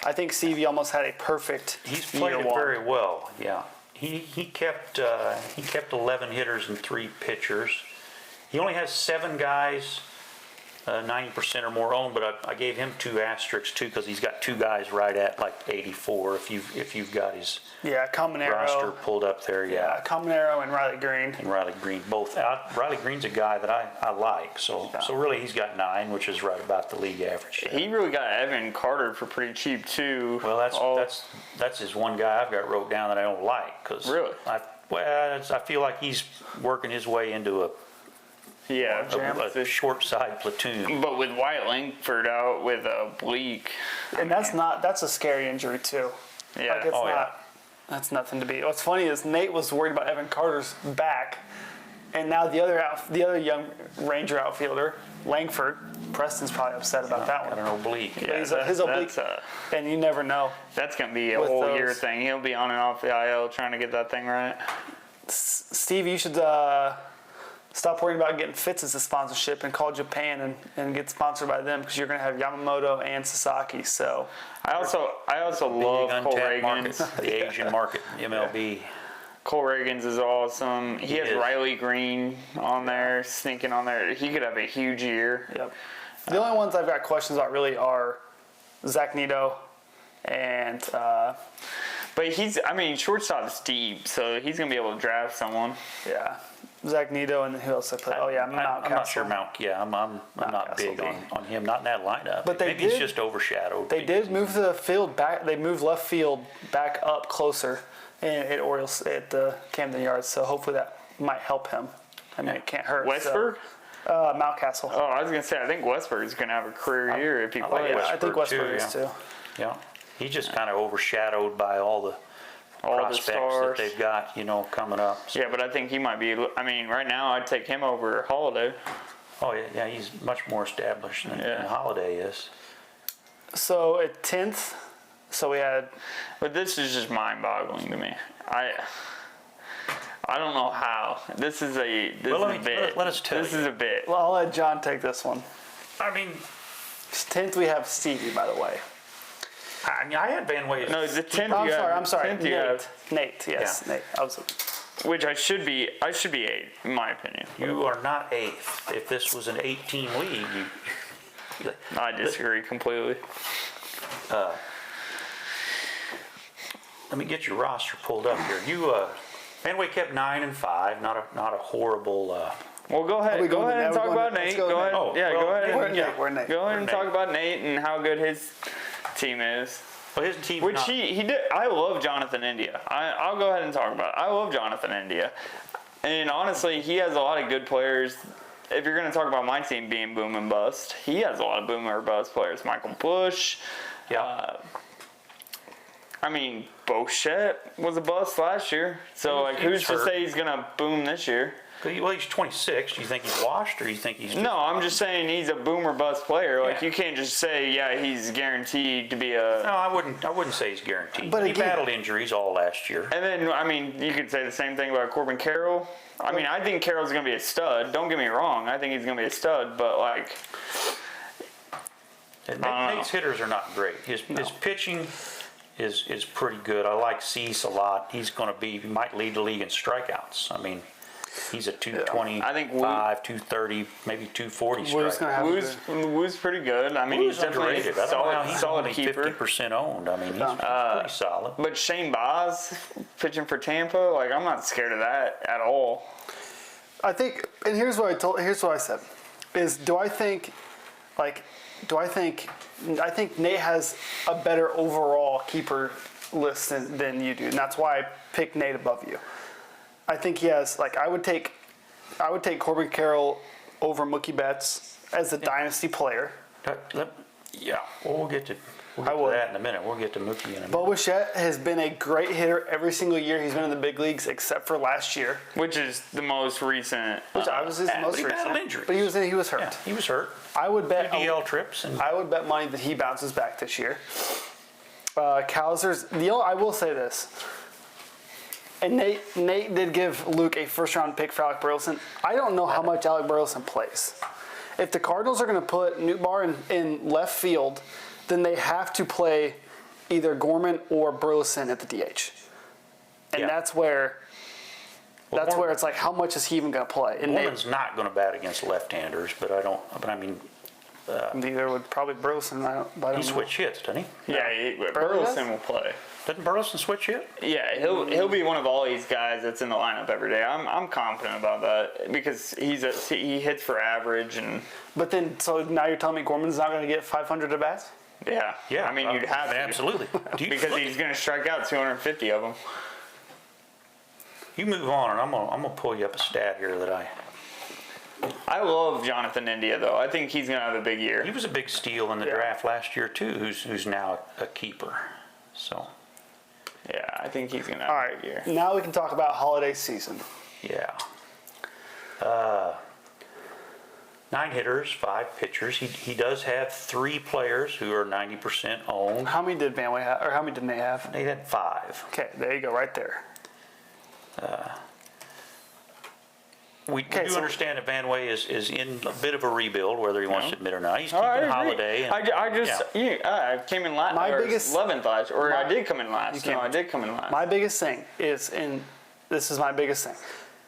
S1: I think Stevie almost had a perfect
S2: he's played
S1: year
S2: it
S1: 1.
S2: very well. Yeah. He kept 11 hitters and 3 pitchers. He only has 7 guys 90% or more owned, but I gave him 2 asterisks too because he's got 2 guys right at like 84 if you've got his
S1: Caminero.
S2: roster pulled up there. Yeah.
S1: Caminero and Riley Green.
S2: And Riley Green both out. Riley Green's a guy that I like, so really he's got 9, which is right about the league average.
S3: He really got Evan Carter for pretty cheap too.
S2: Well, that's his one guy I've got wrote down that I don't like because
S3: Really?
S2: I feel like he's working his way into a short side platoon.
S3: But with Wyatt Langford out with Bleak,
S1: And that's a scary injury too.
S3: yeah.
S1: Like it's that's nothing to be. What's funny is Nate was worried about Evan Carter's back, and now the other young Ranger outfielder, Langford, Preston's probably upset about that
S2: I
S1: one.
S2: don't know, oblique.
S3: Yeah,
S1: His oblique, and you never know.
S3: that's gonna be a
S1: With
S3: whole
S1: those-
S3: year thing. He'll be on and off the IL trying to get that thing right.
S1: Steve, you should stop worrying about getting Fitz as a sponsorship and call Japan and get sponsored by them because you're going to have Yamamoto and Sasaki. So
S3: I also love
S2: Big
S3: Cole
S2: untapped
S3: Reagans.
S2: market, the Asian market, MLB.
S3: Cole Reagans is awesome. He has
S2: is.
S3: Riley Green on there, sneaking on there. He could have a huge year.
S1: yep. The only ones I've got questions about really are Zach Neto and
S3: But shortstop's deep, so he's gonna be able to draft someone.
S1: yeah. Zach Nito, and who else I put?
S2: I'm not sure Mount. Yeah, I'm not big on him. Not in that lineup.
S1: But
S2: maybe he's just overshadowed.
S1: They did move the field back. They moved left field back up closer at Orioles at the Camden Yards. So hopefully that might help him. I mean, it can't hurt.
S3: Westberg?
S1: So. Mountcastle.
S3: Oh, I was gonna say I think Westberg is gonna have a career year if he plays.
S1: I think Westberg is too.
S2: Yeah, he's just kind of overshadowed by all the prospects that they've got, coming up. So.
S3: Yeah, but I think he might be. I mean, right now I'd take him over Holiday.
S2: Oh yeah, he's much more established than Holiday is.
S1: So at 10th, so we had.
S3: But this is just mind-boggling to me. I don't know how. This is a bit.
S2: Let us tell you.
S3: This is a bit.
S1: Well, I'll let John take this one.
S2: I mean,
S1: 10th we have Stevie, by the way.
S2: I had Van Way.
S3: No, the 10th.
S1: I'm sorry.
S3: 10th
S1: Nate. Yes,
S2: Yeah.
S1: Nate.
S3: Which I should be 8th, in my opinion.
S2: You are not 8th. If this was an 18 league,
S3: I disagree completely.
S2: Let me get your roster pulled up here. Van Way kept 9 and 5. Not a horrible.
S3: Well, go ahead. Go ahead and talk about Nate. Go ahead.
S2: Oh,
S3: Yeah,
S2: well,
S3: go ahead.
S1: We're Nate.
S3: Go ahead and talk about Nate and how good his team is.
S2: Well, his team.
S3: Which he did. I love Jonathan India. I'll go ahead and talk about it. I love Jonathan India. And honestly, he has a lot of good players. If you're going to talk about my team being boom and bust, he has a lot of boom or bust players. Michael Bush.
S2: Yeah.
S3: I mean, Bochette was a bust last year. So, who's to say he's going to boom this year?
S2: Well, he's 26. Do you think he's washed, or do you think he's?
S3: No, I'm just saying he's a boom or bust player. You can't just say, he's guaranteed to be a.
S2: No, I wouldn't say he's guaranteed.
S1: But
S2: he battled injuries all last year.
S3: And then, you could say the same thing about Corbin Carroll. I think Carroll's going to be a stud. Don't get me wrong. I think he's going to be a stud, but
S2: And Nate's hitters are not great. His pitching is pretty good. I like Cease a lot. He might lead the league in strikeouts. I mean, he's a 225,
S3: I think
S2: 230, maybe 240 strikeouts.
S3: Woo's pretty good. I mean,
S2: Woo's
S3: he's definitely
S2: underrated.
S3: a
S2: I don't know how he's
S3: solid
S2: only
S3: keeper.
S2: 50% owned. I mean, he's pretty solid.
S3: But Shane Baz pitching for Tampa, I'm not scared of that at all.
S1: I think, and here's what I said, is I think Nate has a better overall keeper list than you do, and that's why I picked Nate above you. I think he has, I would take Corbin Carroll over Mookie Betts as a dynasty player.
S2: Yeah, well, we'll get to that in a minute. We'll get to Mookie in a minute.
S1: Bo Bichette has been a great hitter every single year he's been in the big leagues, except for last year,
S3: which is the most recent.
S1: Which obviously is the most recent.
S2: Battled injuries.
S1: But he was hurt.
S2: Yeah, he was hurt.
S1: I would bet
S2: DL trips.
S1: I would bet money that he bounces back this year. Kowser's I will say this. And Nate did give Luke a first-round pick for Alec Burleson. I don't know how much Alec Burleson plays. If the Cardinals are going to put Nootbaar in left field, then they have to play either Gorman or Burleson at the DH. And that's where it's how much is he even going to play? And
S2: Gorman's not going to bat against left-handers, but I mean.
S1: Neither would probably Burleson. I don't know.
S2: Switch hits, doesn't he?
S3: Yeah, Burleson will play.
S2: Doesn't Burleson switch hit?
S3: Yeah, he'll be one of all these guys that's in the lineup every day. I'm confident about that because he hits for average and.
S1: But then, so now you're telling me Gorman's not going to get 500 at bats?
S3: Yeah. I mean, you'd have to.
S2: Absolutely.
S3: Because he's going to strike out 250 of them.
S2: You move on, and I'm gonna pull you up a stat here that
S3: I love Jonathan India, though. I think he's going to have a big year.
S2: He was a big steal in the draft last year, too, who's now a keeper. So.
S3: Yeah, I think he's going to have a big year.
S1: Now we can talk about holiday season.
S2: Yeah. 9 hitters, 5 pitchers. He does have 3 players who are 90% owned.
S1: How many did Van Way have, or how many did Nate have?
S2: Nate had 5.
S1: Okay, there you go, right there.
S2: We do understand that Van Way is in a bit of a rebuild, whether he wants to admit or not. He's keeping Holiday.
S3: I came in last.
S1: My biggest
S3: 11th last, or I did come in last. I did come in last.
S1: My biggest thing is, this is my biggest thing.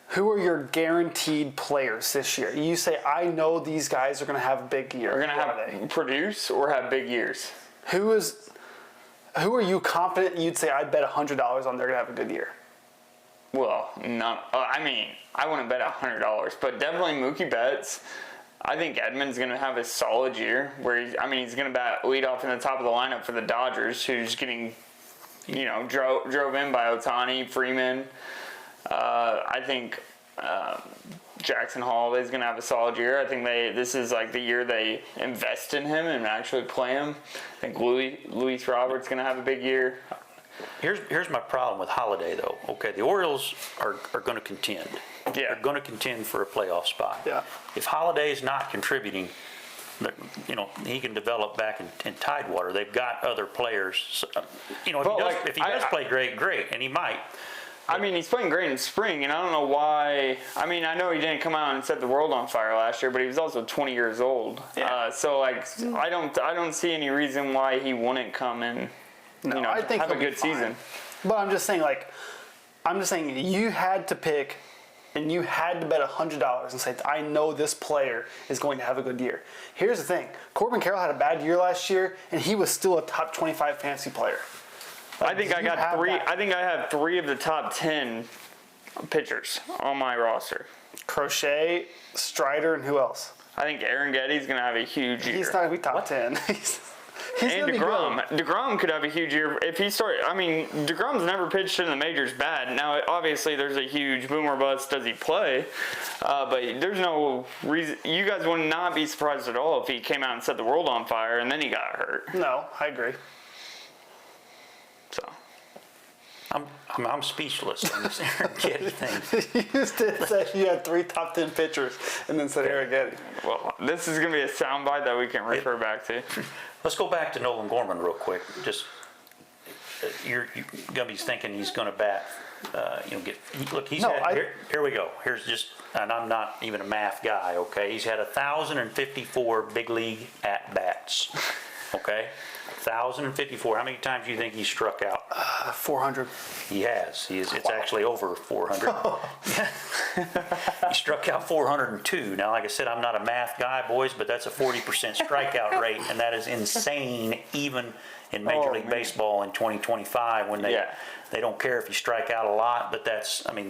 S1: Who are your guaranteed players this year? You say, I know these guys are going to have a big year.
S3: We're going to have produce or have big years.
S1: Who are you confident you'd say, I bet $100 on they're going to have a good year?
S3: Well, not. I mean, I wouldn't bet $100, but definitely Mookie Betts. I think Edman's going to have a solid year where he's going to lead off in the top of the lineup for the Dodgers, who's getting, drove in by Ohtani, Freeman. I think Jackson Holiday is going to have a solid year. I think this is like the year they invest in him and actually play him. I think Luis Robert's going to have a big year.
S2: Here's my problem with Holiday, though. Okay, the Orioles are going to contend.
S3: Yeah.
S2: They're going to contend for a playoff spot.
S1: Yeah.
S2: If Holiday is not contributing, he can develop back in Tidewater. They've got other players. So, if he does play great, and he might.
S3: I mean, he's playing great in spring, and I don't know why. I mean, I know he didn't come out and set the world on fire last year, but he was also 20 years old.
S1: Yeah.
S3: I don't see any reason why he wouldn't come in.
S1: I think
S3: have a
S1: he'll be
S3: good season.
S1: But I'm just saying, you had to pick, and you had to bet $100 and say, I know this player is going to have a good year. Here's the thing: Corbin Carroll had a bad year last year, and he was still a top 25 fantasy player.
S3: I think I got three. I think I have 3 of the top 10 pitchers on my roster.
S1: Crochet, Strider, and who else?
S3: I think Aaron Getty's going to have a huge year.
S1: He's not going to be top 10.
S3: And DeGrom. DeGrom could have a huge year if he started. I mean, DeGrom's never pitched in the majors bad. Now, obviously, there's a huge boom or bust. Does he play? But there's no reason. You guys would not be surprised at all if he came out and set the world on fire and then he got hurt.
S1: No, I agree.
S3: So.
S2: I'm speechless on this Aaron Getty thing.
S1: You just did say you had 3 top 10 pitchers and then said Aaron Getty.
S3: Well, this is going to be a soundbite that we can refer back to.
S2: Let's go back to Nolan Gorman real quick. Just you're going to be thinking he's going to bat. Here we go. Here's just, and I'm not even a math guy. Okay, he's had 1,054 big league at bats. Okay. 1,054. How many times do you think he struck out?
S1: 400.
S2: He has. It's actually over 400. He struck out 402. Now, like I said, I'm not a math guy, boys, but that's a 40% strikeout rate, and that is insane, even in Major League Baseball in 2025 when they don't care if you strike out a lot. But that's more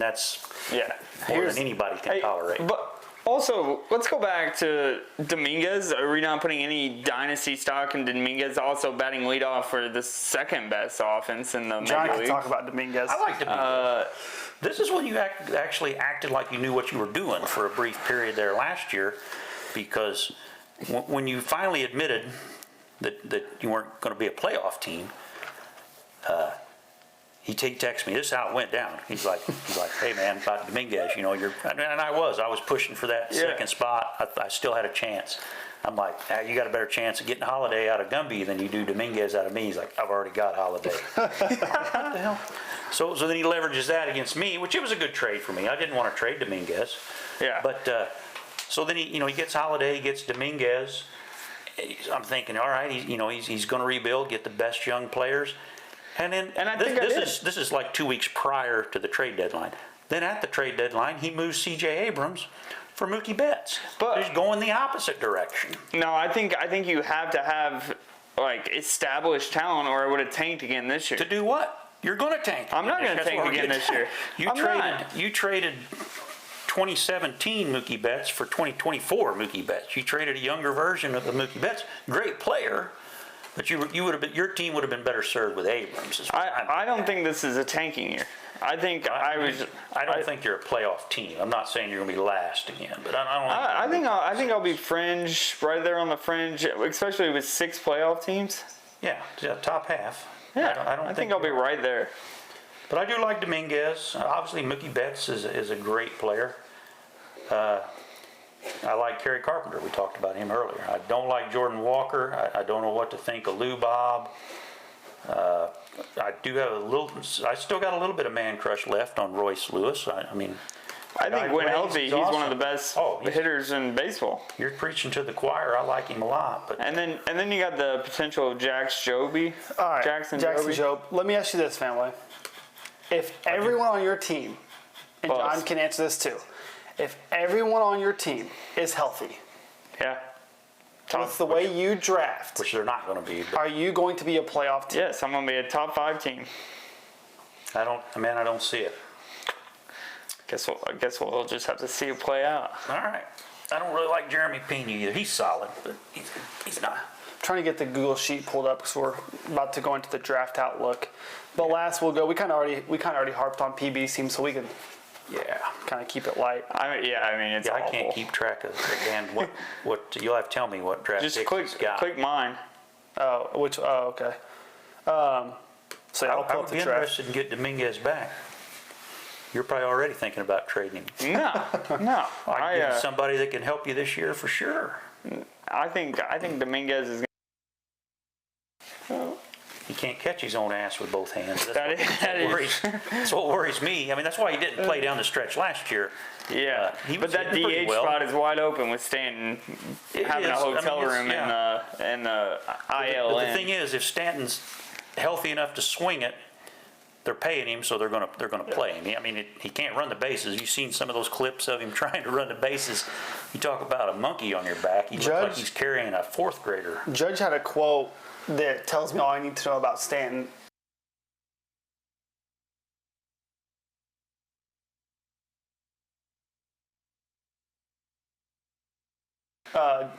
S2: than anybody can tolerate.
S3: But also, let's go back to Dominguez. Are we not putting any dynasty stock in Dominguez? Also batting leadoff for the second best offense in the Major
S1: John can
S3: Leagues.
S1: talk about Dominguez.
S2: I like Dominguez. This is when you actually acted like you knew what you were doing for a brief period there last year, because when you finally admitted that you weren't going to be a playoff team, he texted me. This is how it went down. He's like, hey man, about Dominguez, and I was pushing for that second spot. I still had a chance. I'm like, you got a better chance of getting Holiday out of Gumby than you do Dominguez out of me. He's like, I've already got Holiday. What the hell? So then he leverages that against me, which it was a good trade for me. I didn't want to trade Dominguez.
S3: Yeah.
S2: But so then he gets Holiday, he gets Dominguez. I'm thinking, all right, he's going to rebuild, get the best young players. And this is like 2 weeks prior to the trade deadline. Then at the trade deadline, he moves C.J. Abrams for Mookie Betts. But he's going the opposite direction.
S3: No, I think you have to have established talent, or it would have tanked again this year.
S2: To do what? You're going to tank.
S3: I'm not going to tank again this year.
S2: You traded 2017 Mookie Betts for 2024 Mookie Betts. You traded a younger version of the Mookie Betts. Great player. But your team would have been better served with Abrams.
S3: I don't think this is a tanking year. I don't
S2: think you're a playoff team. I'm not saying you're going to be last again, but I
S3: think I'll be fringe, right there on the fringe, especially with 6 playoff teams.
S2: Yeah, top half.
S3: Yeah,
S2: I
S3: think I'll be right there.
S2: But I do like Dominguez. Obviously, Mookie Betts is a great player. I like Kerry Carpenter. We talked about him earlier. I don't like Jordan Walker. I don't know what to think of Lou Bob. I still got a little bit of man crush left on Royce Lewis. I
S3: think when healthy, he's one of the best hitters in baseball.
S2: You're preaching to the choir. I like him a lot. But
S3: and then you got the potential of Jax Joby.
S1: All right,
S3: Jackson
S1: Jobe. Let me ask you this, family. If everyone on your team, and John can answer this too, if everyone on your team is healthy, with the way you draft,
S2: which they're not going to be,
S1: are you going to be a playoff team?
S3: Yes, I'm going to be a top 5 team.
S2: I don't see it.
S3: I guess we'll just have to see it play out.
S2: All right. I don't really like Jeremy Pena either. He's solid, but he's not.
S1: Trying to get the Google sheet pulled up because we're about to go into the draft outlook. But last we'll go. We kind of already harped on PB teams, so we can kind of keep it light.
S3: I mean, it's awful.
S2: I can't keep track of again. What you'll have to tell me what draft
S3: Just
S2: picks he's got.
S3: click mine.
S1: Okay. So I'll
S2: I
S1: pull
S2: would
S1: up
S2: be
S1: the draft.
S2: interested in getting Dominguez back. You're probably already thinking about trading him.
S3: No.
S2: I give you somebody that can help you this year for sure.
S3: I think Dominguez is.
S2: He can't catch his own ass with both hands.
S3: That's
S2: what worries me. I mean, that's why he didn't play down the stretch last year.
S3: Yeah,
S2: He was
S3: but that
S2: hitting pretty
S3: DH
S2: well.
S3: spot is wide open with Stanton having a hotel room in the ILN.
S2: But the thing is, if Stanton's healthy enough to swing it, they're paying him, so they're gonna play him. I mean, he can't run the bases. You've seen some of those clips of him trying to run the bases. You talk about a monkey on your back. He looks like he's carrying a fourth grader.
S1: Judge had a quote that tells me all I need to know about Stanton.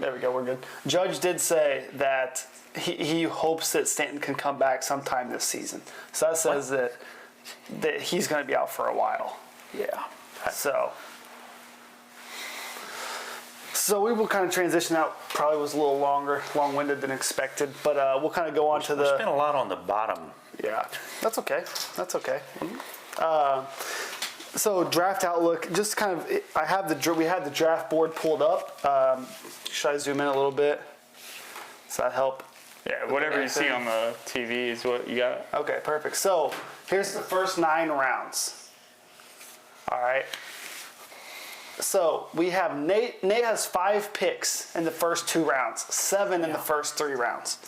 S1: There we go, we're good. Judge did say that he hopes that Stanton can come back sometime this season. So that says that he's going to be out for a while.
S2: Yeah.
S1: So we will kind of transition out. Probably was a little long-winded than expected, but we'll kind of go on to the.
S2: We spent a lot on the bottom.
S1: Yeah, that's okay. So draft outlook, just kind of. We had the draft board pulled up. Should I zoom in a little bit? Does that help?
S3: Yeah, whatever you see on the TV is what you got.
S1: Okay, perfect. So here's the first 9 rounds. All right. So we have Nate. Nate has 5 picks in the first 2 rounds, 7 in the first 3 rounds.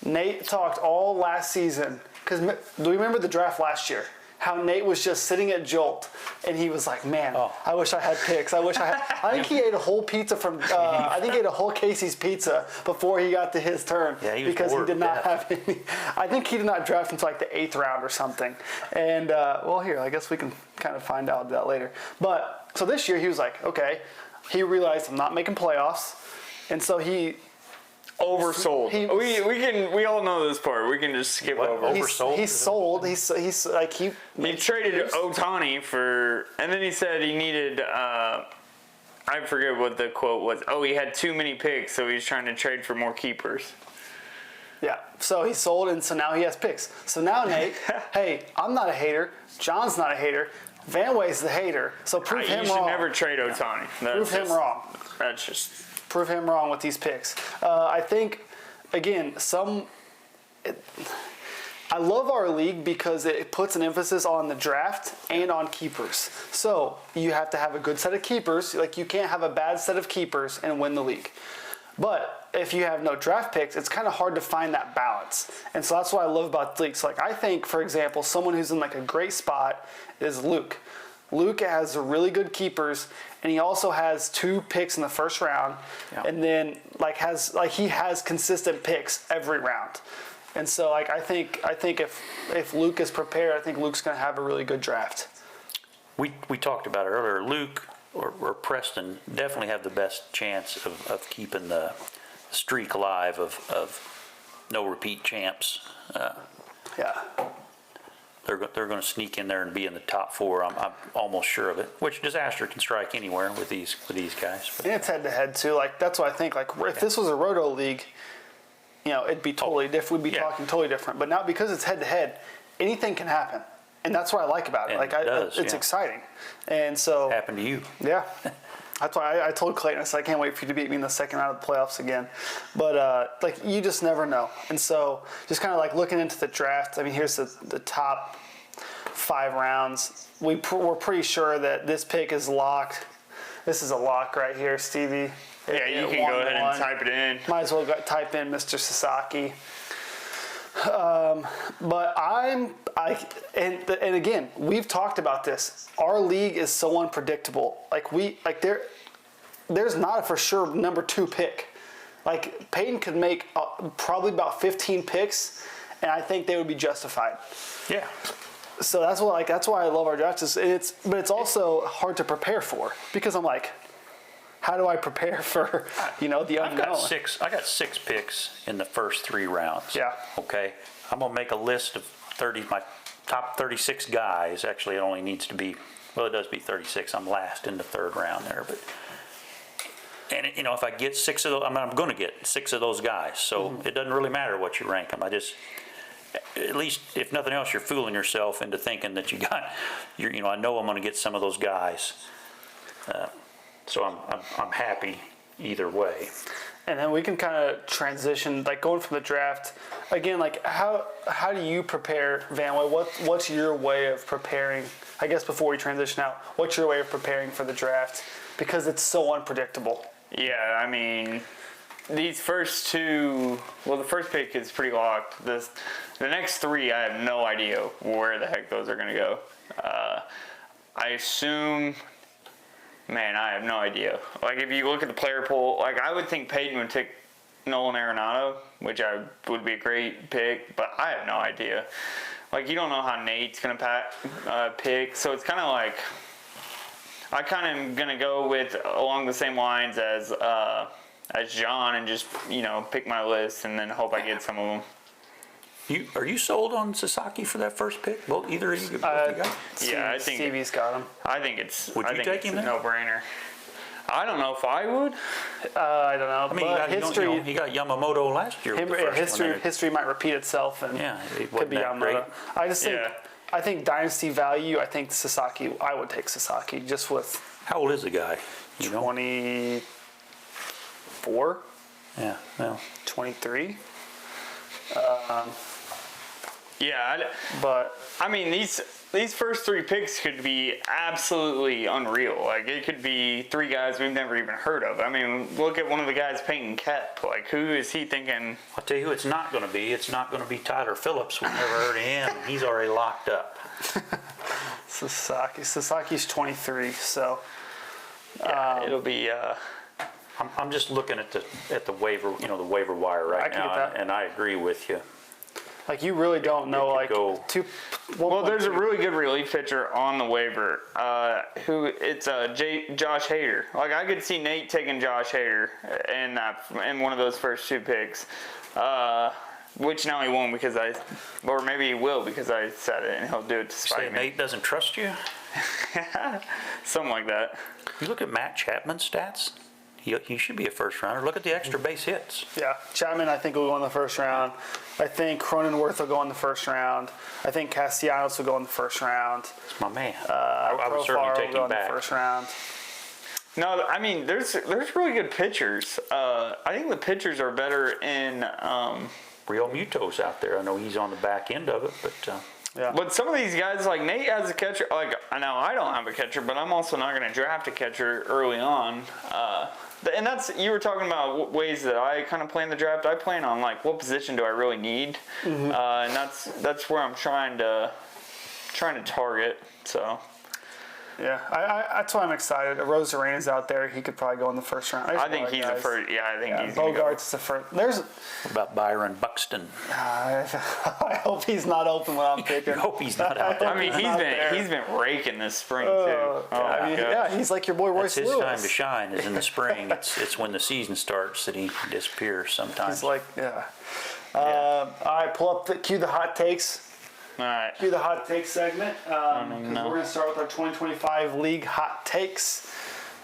S1: Nate talked all last season, because do you remember the draft last year? How Nate was just sitting at Jolt, and he was like, "Man, I wish I had picks. I think he ate a whole pizza from. I think he ate a whole Casey's pizza before he got to his turn.
S2: Yeah, he was
S1: because
S2: bored
S1: he did
S2: to
S1: not
S2: death.
S1: have any. I think he did not draft until like the 8th round or something. And here, I guess we can kind of find out that later. But so this year he was like, okay, he realized I'm not making playoffs, and so he.
S3: Oversold. We all know this part. We can just skip over.
S2: Oversold?
S1: He's sold. He's like he
S3: traded Ohtani for, and then he said he needed. I forget what the quote was. Oh, he had too many picks, so he's trying to trade for more keepers.
S1: Yeah. So he sold, and so now he has picks. So now Nate, hey, I'm not a hater. John's not a hater. Van Way's the hater. So prove him wrong.
S3: You should never trade Ohtani.
S1: Prove him wrong.
S3: That's just.
S1: Prove him wrong with these picks. I think, again, I love our league because it puts an emphasis on the draft and on keepers. So you have to have a good set of keepers. Like, you can't have a bad set of keepers and win the league. But if you have no draft picks, it's kind of hard to find that balance. And so that's what I love about the league. So, like, I think, for example, someone who's in like a great spot is Luke. Luke has really good keepers, and he also has 2 picks in the first round, and then he has consistent picks every round. And so like I think if Luke is prepared, I think Luke's going to have a really good draft.
S2: We talked about it earlier. Luke or Preston definitely have the best chance of keeping the streak alive of no repeat champs. They're going to sneak in there and be in the top 4. I'm almost sure of it. Which disaster can strike anywhere with these guys. But,
S1: and it's head to head too. Like that's what I think. Like if this was a roto league, it'd be totally different. We'd be talking totally different. But now because it's head to head, anything can happen, and that's what I like about it.
S2: And
S1: it's exciting, and so
S2: happened to you.
S1: Yeah. That's why I told Clayton, I said, I can't wait for you to beat me in the second round of the playoffs again. But, you just never know. And so just kind of like looking into the draft, I mean, here's the top 5 rounds. We're pretty sure that this pick is locked. This is a lock right here, Stevie.
S3: Yeah, you can go ahead and type it in.
S1: Might as well type in Mr. Sasaki. But and again, we've talked about this. Our league is so unpredictable. There's not a for sure number 2 pick. Like Peyton could make probably about 15 picks, and I think they would be justified.
S2: Yeah.
S1: So that's why I love our drafts. But it's also hard to prepare for because I'm like, how do I prepare for the unknown?
S2: I got six picks in the first 3 rounds.
S1: Yeah.
S2: Okay. I'm gonna make a list of my top 36 guys. Actually, it only needs to be, well, it does be 36. I'm last in the 3rd round there, but. And if I get 6 of those, I'm going to get 6 of those guys. So it doesn't really matter what you rank them. At least if nothing else, you're fooling yourself into thinking that I know I'm going to get some of those guys. So I'm happy either way.
S1: And then we can kind of transition, like going from the draft again. Like how do you prepare, Van Way? What's your way of preparing? I guess before we transition out, what's your way of preparing for the draft? Because it's so unpredictable.
S3: Yeah, I mean, these first 2, well, the first pick is pretty locked. The next 3, I have no idea where the heck those are going to go. I assume, man, I have no idea. Like, if you look at the player pool, like, I would think Peyton would take Nolan Arenado, which would be a great pick, but I have no idea. Like, you don't know how Nate's going to pick, so it's kind of like, I kind of am going to go with along the same lines as John and just, pick my list and then hope I get some of them.
S2: Are you sold on Sasaki for that first pick? Well, either of you got?
S3: Yeah, I think
S1: Stevie's got him.
S3: I think it's.
S2: Would you take him
S3: a
S2: then?
S3: no-brainer. I don't know if I would.
S1: I don't know.
S2: I mean, he got Yamamoto last year.
S1: History might repeat itself, and
S2: it
S1: could be
S2: wasn't that great.
S1: Yamamoto. I just think. I think dynasty value. I think Sasaki. I would take Sasaki just with.
S2: How old is the guy?
S1: 24.
S2: Yeah. Well.
S1: 23.
S3: But I mean these first 3 picks could be absolutely unreal. Like it could be 3 guys we've never even heard of. I mean, look at one of the guys Peyton kept. Like who is he thinking?
S2: I'll tell you who it's not going to be. It's not going to be Tyler Phillips. We've never heard of him. He's already locked up.
S1: Sasaki's 23. So
S3: it'll be.
S2: I'm just looking at the waiver, the waiver wire right now, and I agree with you.
S1: Like you really don't know, like
S3: Well, there's a really good relief pitcher on the waiver. It's Josh Hader. Like I could see Nate taking Josh Hader in one of those first 2 picks, which now he won't or maybe he will because I said it and he'll do it to spite me.
S2: Nate doesn't trust you?
S3: Something like that.
S2: You look at Matt Chapman's stats. He should be a first rounder. Look at the extra base hits.
S1: Yeah, Chapman I think will go in the first round. I think Cronenworth will go in the first round. I think Castellanos will go in the first round.
S2: It's my man. I would certainly take him back.
S1: In the first round.
S3: No, I mean there's really good pitchers. I think the pitchers are better in.
S2: Real Muto's out there. I know he's on the back end of it, but.
S1: Yeah.
S3: But some of these guys, like Nate has a catcher. Like now, I don't have a catcher, but I'm also not going to draft a catcher early on. And you were talking about ways that I kind of plan the draft. I plan on like what position do I really need, and that's where I'm trying to target. So.
S1: Yeah, that's why I'm excited. Rosarena's out there. He could probably go in the first round.
S3: I think he's the first. Yeah, I think he's
S1: Bogart's the first.
S2: What about Byron Buxton?
S1: I hope he's not open when I'm picking.
S2: I hope he's not out there.
S3: I mean, he's been raking this spring too.
S1: He's like your boy Royce
S2: Lewis.
S1: Lewis.
S2: His time to shine is in the spring. It's when the season starts that he disappears sometimes.
S1: He's like, all right, cue the hot takes.
S3: All right.
S1: Do the hot take segment. We're going to start with our 2025 league hot takes.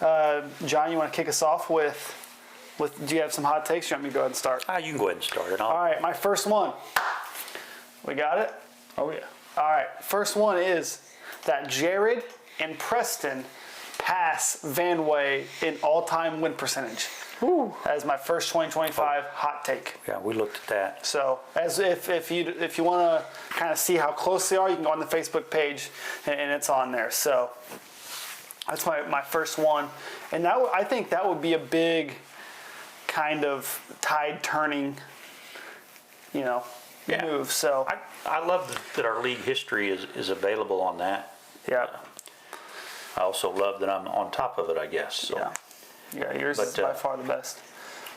S1: John, you want to kick us off with? Do you have some hot takes? You want me to go ahead and start?
S2: You can go ahead and start it.
S1: All right, my first one. We got it?
S3: Oh yeah.
S1: All right, first one is that Jared and Preston pass Van Way in all-time win percentage.
S3: Ooh.
S1: That is my first 2025 hot take.
S2: Yeah, we looked at that.
S1: So, as if you want to kind of see how close they are, you can go on the Facebook page, and it's on there. So, that's my first one, and I think that would be a big kind of tide turning, move. So,
S2: I love that our league history is available on that.
S1: Yeah.
S2: I also love that I'm on top of it, I guess. So.
S1: Yeah, yours is by far the best.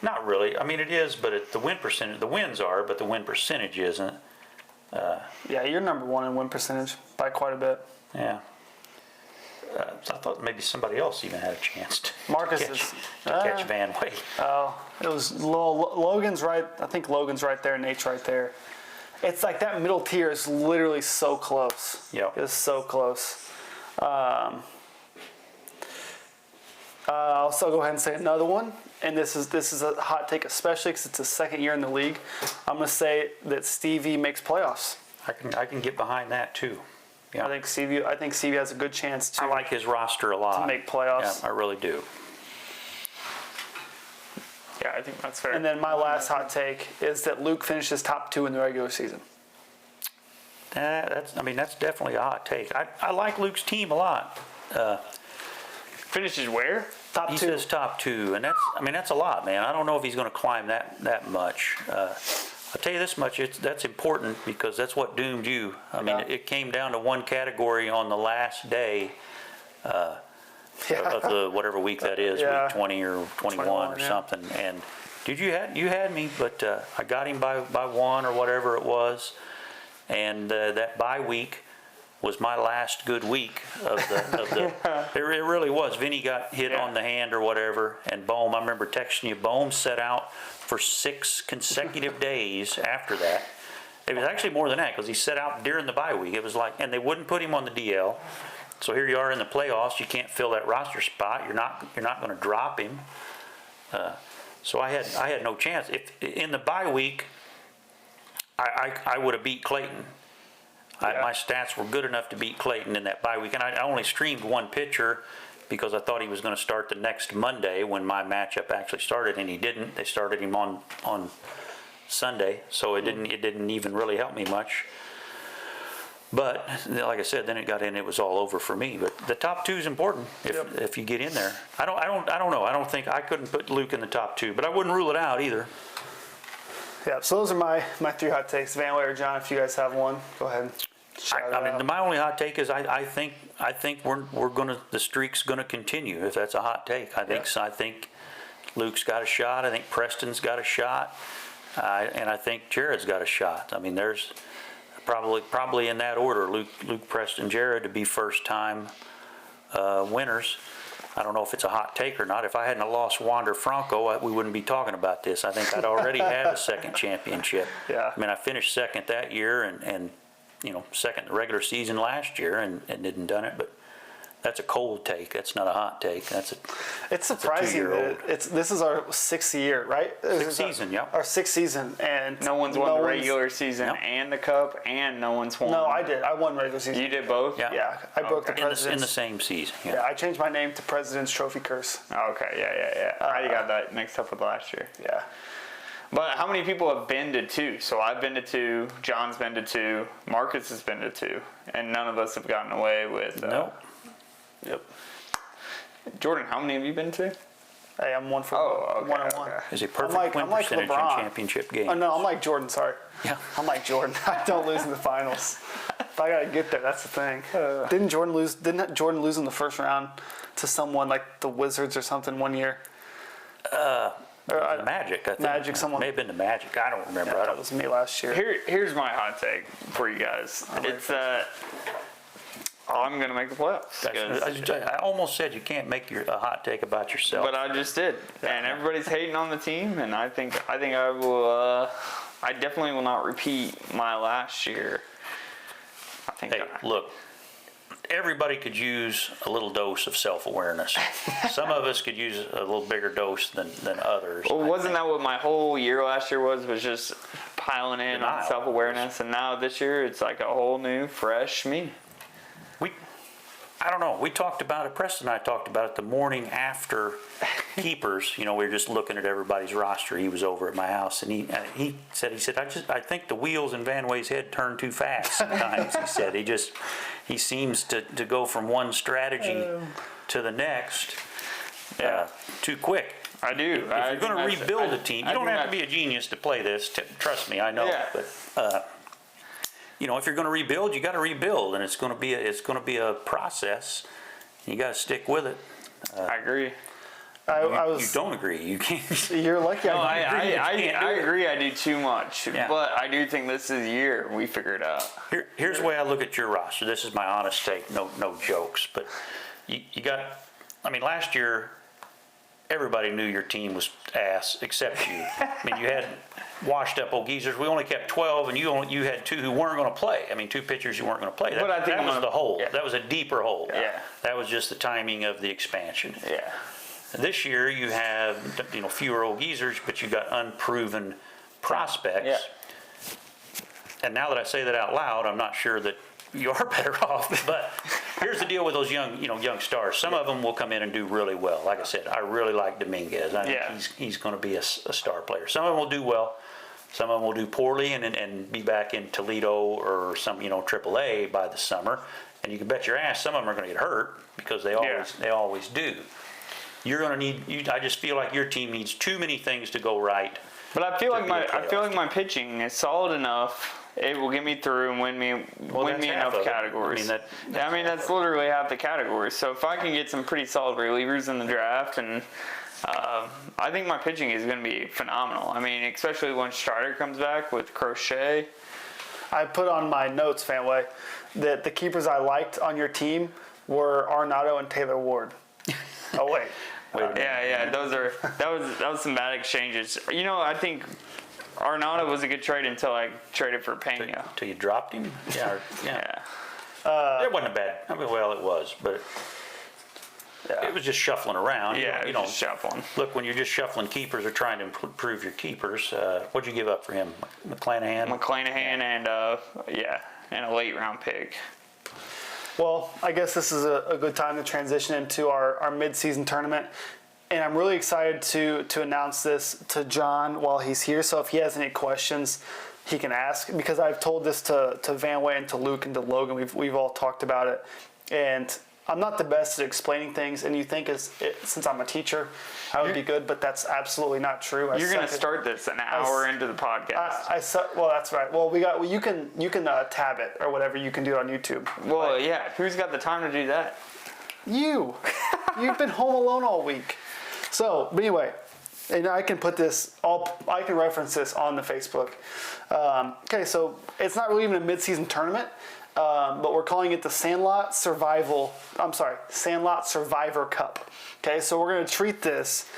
S2: Not really. I mean, it is, but the win percentage, the wins are, but the win percentage isn't.
S1: Yeah, you're number one in win percentage by quite a bit.
S2: Yeah. So I thought maybe somebody else even had a chance to
S1: Marcus
S2: catch Van Way.
S1: Oh, it was Logan's right. I think Logan's right there. Nate's right there. It's like that middle tier is literally so close.
S2: Yep.
S1: It's so close. I'll also go ahead and say another one, and this is a hot take, especially because it's his second year in the league. I'm going to say that Stevie makes playoffs.
S2: I can get behind that too. Yeah.
S1: I think Stevie has a good chance to.
S2: I like his roster a lot.
S1: To make playoffs.
S2: Yeah, I really do.
S3: Yeah, I think that's fair.
S1: And then my last hot take is that Luke finishes top 2 in the regular season.
S2: That's definitely a hot take. I like Luke's team a lot.
S3: Finishes where?
S1: Top 2.
S2: He says top 2, and that's a lot, man. I don't know if he's going to climb that much. I'll tell you this much: that's important because that's what doomed you. I mean, it came down to one category on the last day of the whatever week that is, week 20 or 21 or something. And dude, you had me, but I got him by one or whatever it was, and that bye week was my last good week of the it really was. Vinny got hit on the hand or whatever, and Bohm, I remember texting you, Bohm set out for 6 consecutive days after that. It was actually more than that because he set out during the bye week. It was like, and they wouldn't put him on the DL. So here you are in the playoffs. You can't fill that roster spot. You're not going to drop him. So I had no chance. If in the bye week, I would have beat Clayton. My stats were good enough to beat Clayton in that bye week, and I only streamed one pitcher because I thought he was going to start the next Monday when my matchup actually started, and he didn't. They started him on Sunday, so it didn't even really help me much. But like I said, then it got in, it was all over for me. But the top 2 is important if you get in there. I don't know. I don't think I couldn't put Luke in the top 2, but I wouldn't rule it out either.
S1: Yeah. So those are my 3 hot takes. Van Way or John, if you guys have one, go ahead.
S2: My only hot take is I think the streak's gonna continue. If that's a hot take, I think Luke's got a shot. I think Preston's got a shot, and I think Jared's got a shot. I mean, there's probably in that order: Luke, Preston, Jared to be first time winners. I don't know if it's a hot take or not. If I hadn't lost Wander Franco, we wouldn't be talking about this. I think I'd already had a second championship.
S1: Yeah.
S2: I mean, I finished second that year and second the regular season last year and didn't done it, but that's a cold take. That's not a hot take.
S1: It's surprising that this is our 6th year, right?
S2: Sixth season, yeah.
S1: Our 6th season, and
S3: no one's won the regular season and the cup, and no one's won.
S1: No, I did. I won regular season.
S3: You did both?
S1: Yeah. I broke the president's
S2: in the same season.
S1: Yeah, I changed my name to President's Trophy Curse.
S3: Okay, yeah. I got that mixed up with last year.
S1: Yeah.
S3: But how many people have been to 2? So I've been to 2, John's been to 2, Marcus has been to 2, and none of us have gotten away with.
S2: Nope.
S1: Yep.
S3: Jordan, how many have you been to?
S1: Hey, I'm 1 for 1 and 1.
S3: Okay.
S2: Is a perfect win percentage in championship games.
S1: Oh no, I'm like Jordan. Sorry.
S2: Yeah.
S1: I'm like Jordan. I don't lose in the finals. If I gotta get there, that's the thing. Didn't Jordan lose in the first round to someone like the Wizards or something one year?
S2: Magic, I think.
S1: Magic, someone.
S2: May have been the Magic. I don't remember.
S1: Yeah, that was me last year.
S3: Here's my hot take for you guys. It's I'm gonna make the playoffs.
S2: I almost said you can't make a hot take about yourself.
S3: But I just did, and everybody's hating on the team, and I think I will. I definitely will not repeat my last year. I think.
S2: Hey, look. Everybody could use a little dose of self-awareness. Some of us could use a little bigger dose than others.
S3: Well, wasn't that what my whole year last year was just piling in on self-awareness? And now this year, it's like a whole new, fresh me.
S2: I don't know. We talked about it. Preston and I talked about it the morning after keepers. We were just looking at everybody's roster. He was over at my house, and he said, I think the wheels in Van Way's head turn too fast sometimes. He said he seems to go from one strategy to the next too quick.
S3: I do.
S2: If you're going to rebuild a team, you don't have to be a genius to play this. Trust me, I know.
S3: Yeah.
S2: But if you're going to rebuild, you got to rebuild, and it's going to be a process. You got to stick with it.
S3: I agree.
S2: You don't agree. You can't.
S1: You're lucky.
S3: No,
S1: I
S3: I agree. I do too much,
S2: Yeah.
S3: but I do think this is the year we figure it out.
S2: Here's the way I look at your roster. This is my honest take. No jokes. But you got. I mean, last year, everybody knew your team was ass except you. I mean, you had washed up old geezers. We only kept 12, and you had 2 who weren't going to play. I mean, 2 pitchers you weren't going to play.
S3: But I think
S2: that was the hole.
S3: Yeah.
S2: That was a deeper hole.
S3: Yeah.
S2: That was just the timing of the expansion.
S3: Yeah.
S2: This year you have fewer old geezers, but you got unproven prospects.
S3: Yeah.
S2: And now that I say that out loud, I'm not sure that you are better off. But here's the deal with those young stars. Some of them will come in and do really well. Like I said, I really like Dominguez. I think he's going to be a star player. Some of them will do well. Some of them will do poorly and be back in Toledo or some AAA by the summer. And you can bet your ass some of them are going to get hurt because they always do. You're going to need. I just feel like your team needs too many things to go right.
S3: But I feel like my pitching is solid enough. It will get me through and win me enough categories. I mean that's literally half the categories. So if I can get some pretty solid relievers in the draft, and I think my pitching is going to be phenomenal. I mean, especially when Strider comes back with Crochet.
S1: I put on my notes, Fanway, that the keepers I liked on your team were Arenado and Taylor Ward. Oh wait.
S3: Yeah. That was some bad exchanges. I think Arenado was a good trade until I traded for Pena.
S2: Until you dropped him? Yeah. It wasn't bad. I mean, well, it was, but it was just shuffling around.
S3: Yeah, it was just shuffling.
S2: Look, when you're just shuffling keepers or trying to improve your keepers, what'd you give up for him? McClanahan?
S3: And a late round pick.
S1: Well, I guess this is a good time to transition into our mid-season tournament. And I'm really excited to announce this to John while he's here. So if he has any questions, he can ask. Because I've told this to Vanway and to Luke and to Logan. We've all talked about it. And I'm not the best at explaining things. And you think since I'm a teacher, I would be good. But that's absolutely not true.
S3: You're going to start this an hour into the podcast.
S1: Well, that's right. Well, you can tab it or whatever. You can do it on YouTube.
S3: Well, yeah. Who's got the time to do that?
S1: You've been home alone all week. So, but anyway, and I can I can reference this on the Facebook. Okay, so it's not really even a mid-season tournament, but we're calling it the Sandlot Survivor Cup. Okay, so we're going to treat this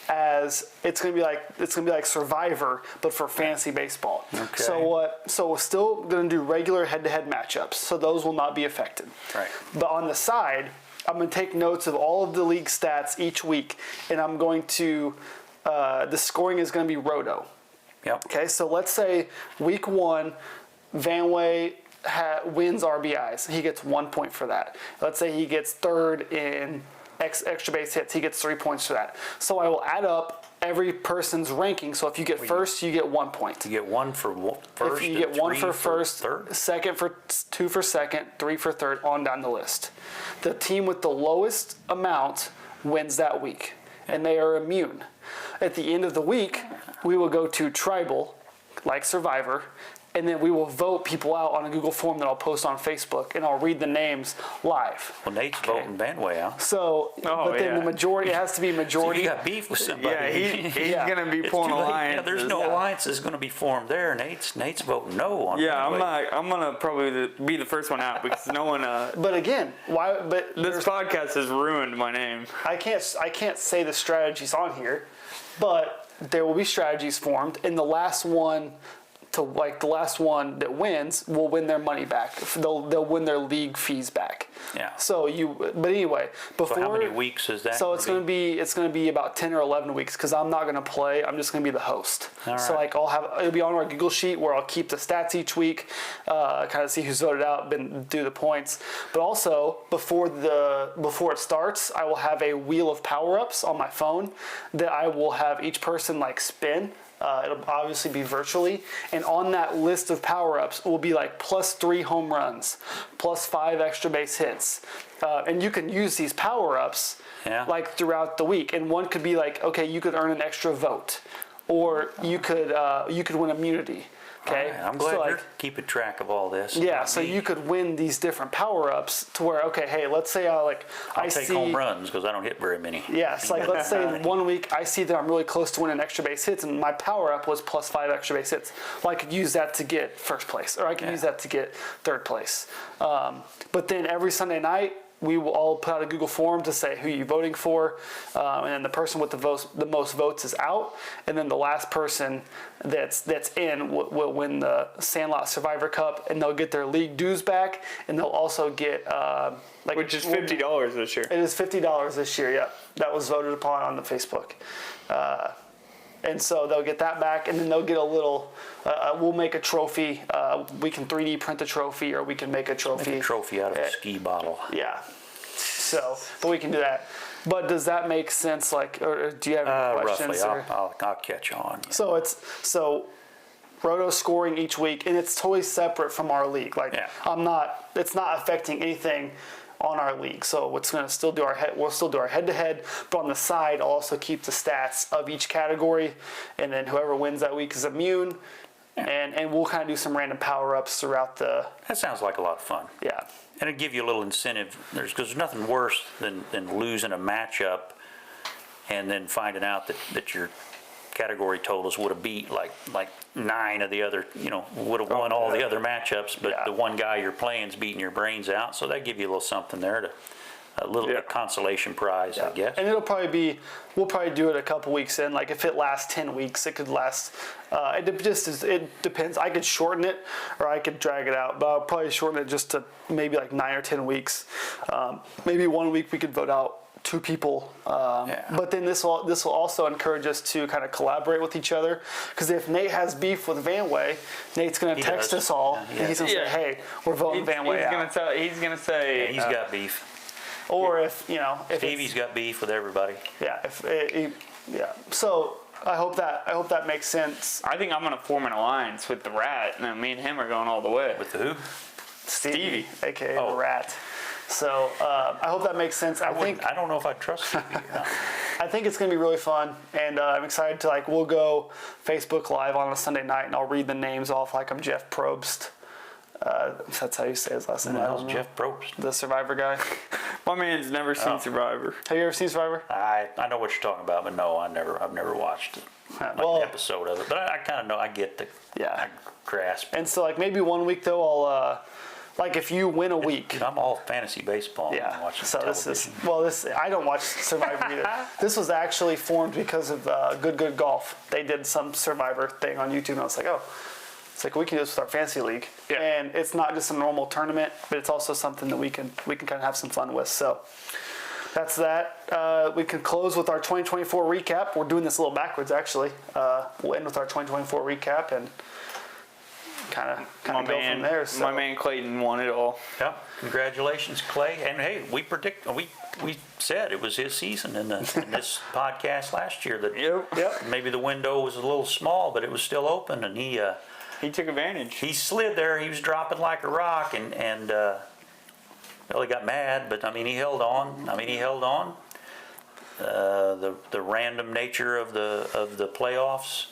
S1: as it's going to be like Survivor, but for fantasy baseball.
S2: Okay.
S1: So we're still going to do regular head-to-head matchups, so those will not be affected.
S2: Right.
S1: But on the side, I'm going to take notes of all of the league stats each week, and I'm going to, the scoring is going to be roto.
S2: Yep.
S1: Okay, so let's say week 1, Vanway wins RBIs. He gets 1 point for that. Let's say he gets 3rd in extra base hits. He gets 3 points for that. So I will add up every person's ranking. So if you get first, you get 1 point.
S2: You get 1 for first.
S1: If you get 1 for first,
S2: third?
S1: second for 2 for second, 3 for third, on down the list. The team with the lowest amount wins that week, and they are immune. At the end of the week, we will go to Tribal, like Survivor, and then we will vote people out on a Google form that I'll post on Facebook, and I'll read the names live.
S2: Well, Nate's voting Vanway out.
S1: So, but then the majority, it has to be majority.
S2: So you got beef with somebody.
S3: Yeah, he's going to be pulling alliances.
S2: Yeah, there's no alliances going to be formed there. Nate's voting no on Vanway.
S3: I'm going to probably be the first one out because no one.
S1: But again, why? But
S3: this podcast has ruined my name.
S1: I can't say the strategies on here, but there will be strategies formed, and the last one that wins will win their money back. They'll win their league fees back.
S2: Yeah.
S1: But anyway, before.
S2: So how many weeks is that?
S1: So it's going to be about 10 or 11 weeks because I'm not going to play. I'm just going to be the host.
S2: All right.
S1: So it'll be on our Google sheet where I'll keep the stats each week, kind of see who's voted out, do the points. But also before it starts, I will have a wheel of power-ups on my phone that I will have each person spin. It'll obviously be virtually, and on that list of power-ups will be +3 home runs, +5 extra base hits, and you can use these power-ups throughout the week. And one could be okay, you could earn an extra vote, or you could win immunity. Okay,
S2: Right, I'm glad
S1: so
S2: you're keeping track of all this.
S1: yeah, so you could win these different power-ups to where, okay, hey, let's say
S2: I'll
S1: I
S2: take
S1: see
S2: home runs because I don't hit very many.
S1: yes, like let's say 1 week I see that I'm really close to winning extra base hits, and my power-up was +5 extra base hits. Well, I could use that to get first place, or I could use that to get third place. But then every Sunday night, we will all put out a Google form to say who you're voting for, and then the person with the most votes is out, and then the last person that's in will win the Sandlot Survivor Cup, and they'll get their league dues back, and they'll also get
S3: which is $50 this year.
S1: It is $50 this year. Yeah, that was voted upon on the Facebook. And so they'll get that back, and then they'll get a little. We'll make a trophy. We can 3D print a trophy, or we can make a trophy.
S2: Make a trophy out of a ski bottle.
S1: Yeah. So, but we can do that. But does that make sense? Like, or do you have any questions?
S2: Roughly, I'll catch on.
S1: So Roto scoring each week, and it's totally separate from our league. Like, it's not affecting anything on our league. So we'll still do our head-to-head, but on the side, I'll also keep the stats of each category, and then whoever wins that week is immune, and we'll kind of do some random power-ups throughout the...
S2: That sounds like a lot of fun.
S1: Yeah.
S2: And it'd give you a little incentive. Because there's nothing worse than losing a matchup and then finding out that your category totals would have beat like 9 of the other, would have won all the other matchups, but the one guy you're playing is beating your brains out. So that give you a little something there, a consolation prize, I guess.
S1: And we'll probably do it a couple weeks in. Like if it lasts 10 weeks, it could last. It depends. I could shorten it or I could drag it out, but I'll probably shorten it just to maybe like 9 or 10 weeks. Maybe 1 week we could vote out 2 people, but then this will also encourage us to kind of collaborate with each other, because if Nate has beef with Vanway, Nate's going to text us all, and he's going to say, hey, we're voting Vanway out.
S3: He's going to say...
S2: he's got beef.
S1: Or if
S2: Stevie's got beef with everybody.
S1: Yeah, so I hope that makes sense.
S3: I think I'm going to form an alliance with the Rat, and then me and him are going all the way.
S2: With the who?
S1: Stevie, aka the Rat. So I hope that makes sense.
S2: I don't know if I trust Stevie.
S1: I think it's going to be really fun, and I'm excited to we'll go Facebook Live on a Sunday night, and I'll read the names off like I'm Jeff Probst. That's how you say his last name.
S2: Who the hell's Jeff Probst?
S1: The Survivor guy.
S3: My man's never seen Survivor.
S1: Have you ever seen Survivor?
S2: I know what you're talking about, but no, I've never watched an episode of it. But I kind of know. I get the grasp.
S1: And so maybe 1 week though, I'll if you win a week.
S2: I'm all fantasy baseball.
S1: Yeah.
S2: Watching
S1: so
S2: television.
S1: I don't watch Survivor either. This was actually formed because of Good Golf. They did some Survivor thing on YouTube, and I was like, oh. It's we can do this with our fantasy league, and it's not just a normal tournament, but it's also something that we can kind of have some fun with. So that's that. We can close with our 2024 recap. We're doing this a little backwards, actually. We'll end with our 2024 recap and kind of go from there. So.
S3: My man Clayton won it all.
S2: Yeah, congratulations, Clay. And hey, we said it was his season in this podcast last year that maybe the window was a little small, but it was still open, and he
S3: took advantage.
S2: He slid there. He was dropping like a rock, and he got mad. But he held on. The random nature of the playoffs,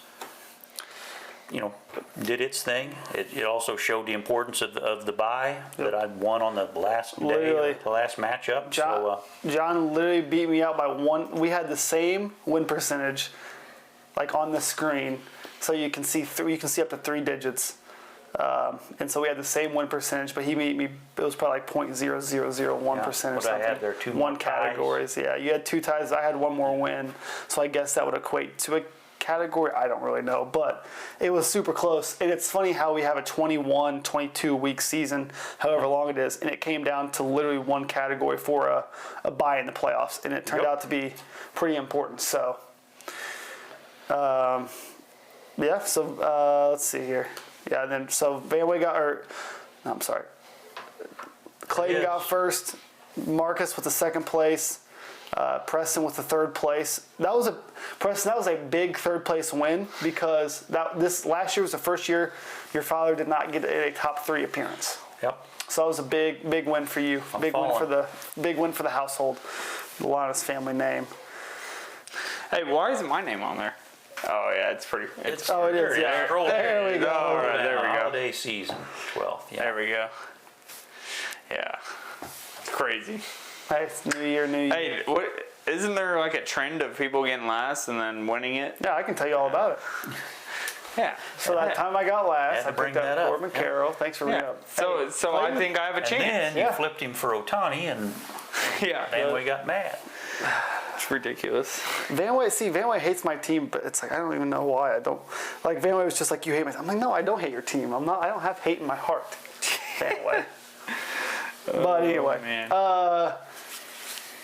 S2: did its thing. It also showed the importance of the bye that I won on the last day, the last matchup.
S1: John literally beat me out by 1. We had the same win percentage, on the screen. So you can see up to 3 digits, and so we had the same win percentage, but he beat me. It was probably 0.0001% or something.
S2: I had there 2
S1: 1
S2: more
S1: categories.
S2: ties.
S1: Yeah, you had 2 ties. I had 1 more win, so I guess that would equate to a category. I don't really know, but it was super close. And it's funny how we have a 21, 22 week season, however long it is, and it came down to literally 1 category for a bye in the playoffs, and it turned out to be pretty important. So. Yeah, so let's see here. Yeah, and then so Vanway Clayton got first, Marcus with the 2nd place, Preston with the 3rd place. That was a big 3rd place win, because this last year was the first year your father did not get a top 3 appearance.
S2: Yep.
S1: So that was a big win for you. Big win for the household. The Launius family name.
S3: Hey, why isn't my name on there? Oh yeah, it's pretty. It's
S1: Oh, it is.
S2: There,
S1: Yeah.
S2: scroll
S1: There we go.
S3: All right, there we go.
S2: Holiday season, 12th. Yeah.
S3: there we go. Yeah, it's crazy.
S1: Hey, it's New Year, New Year.
S3: Hey, what? Isn't there like a trend of people getting last and then winning it?
S1: Yeah, I can tell you all about it.
S3: Yeah.
S1: So that time I got last,
S2: Had
S1: I
S2: to bring
S1: picked
S2: that
S1: up
S2: up.
S1: Corbin Carroll. Thanks for bringing
S3: Yeah.
S1: up.
S3: So
S1: Hey,
S3: so I
S1: Clayton?
S3: think I have a
S2: And
S3: chance.
S2: then you
S1: Yeah.
S2: flipped him for Otani, and
S3: Yeah.
S2: Van Way got mad.
S3: It's ridiculous.
S1: Van Way hates my team, but it's like I don't even know why. I don't like Van Way was just like you hate my team. I'm like, no, I don't hate your team. I don't have hate in my heart. Van Way. But anyway,
S3: Man.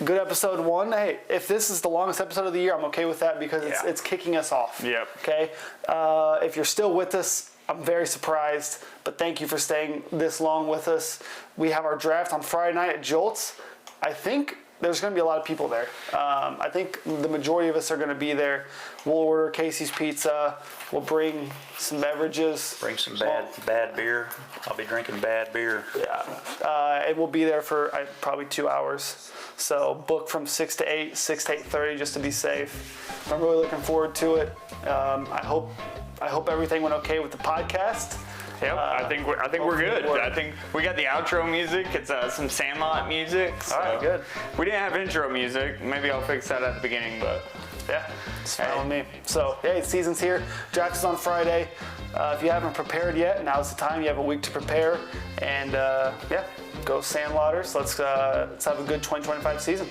S1: good episode 1. Hey, if this is the longest episode of the year, I'm okay with that because
S3: Yeah.
S1: it's kicking us off.
S3: Yep.
S1: Okay. If you're still with us, I'm very surprised, but thank you for staying this long with us. We have our draft on Friday night at Jolts. I think there's going to be a lot of people there. I think the majority of us are going to be there. We'll order Casey's Pizza. We'll bring some beverages.
S2: Bring some bad beer. I'll be drinking bad beer.
S1: Yeah. And we'll be there for probably 2 hours. So book from 6 to 8, 6 to 8:30 just to be safe. I'm really looking forward to it. I hope everything went okay with the podcast.
S3: Yep, I think we're good.
S1: we're-
S3: I think we got the outro music. It's some Sandlot music. So.
S1: All right, good.
S3: We didn't have intro music. Maybe I'll fix that at the beginning, but
S1: Yeah, it's fine with me. So, hey, season's here. Draft is on Friday. If you haven't prepared yet, now's the time. You have a week to prepare. And, yeah, go Sandlotters. Let's have a good 2025 season.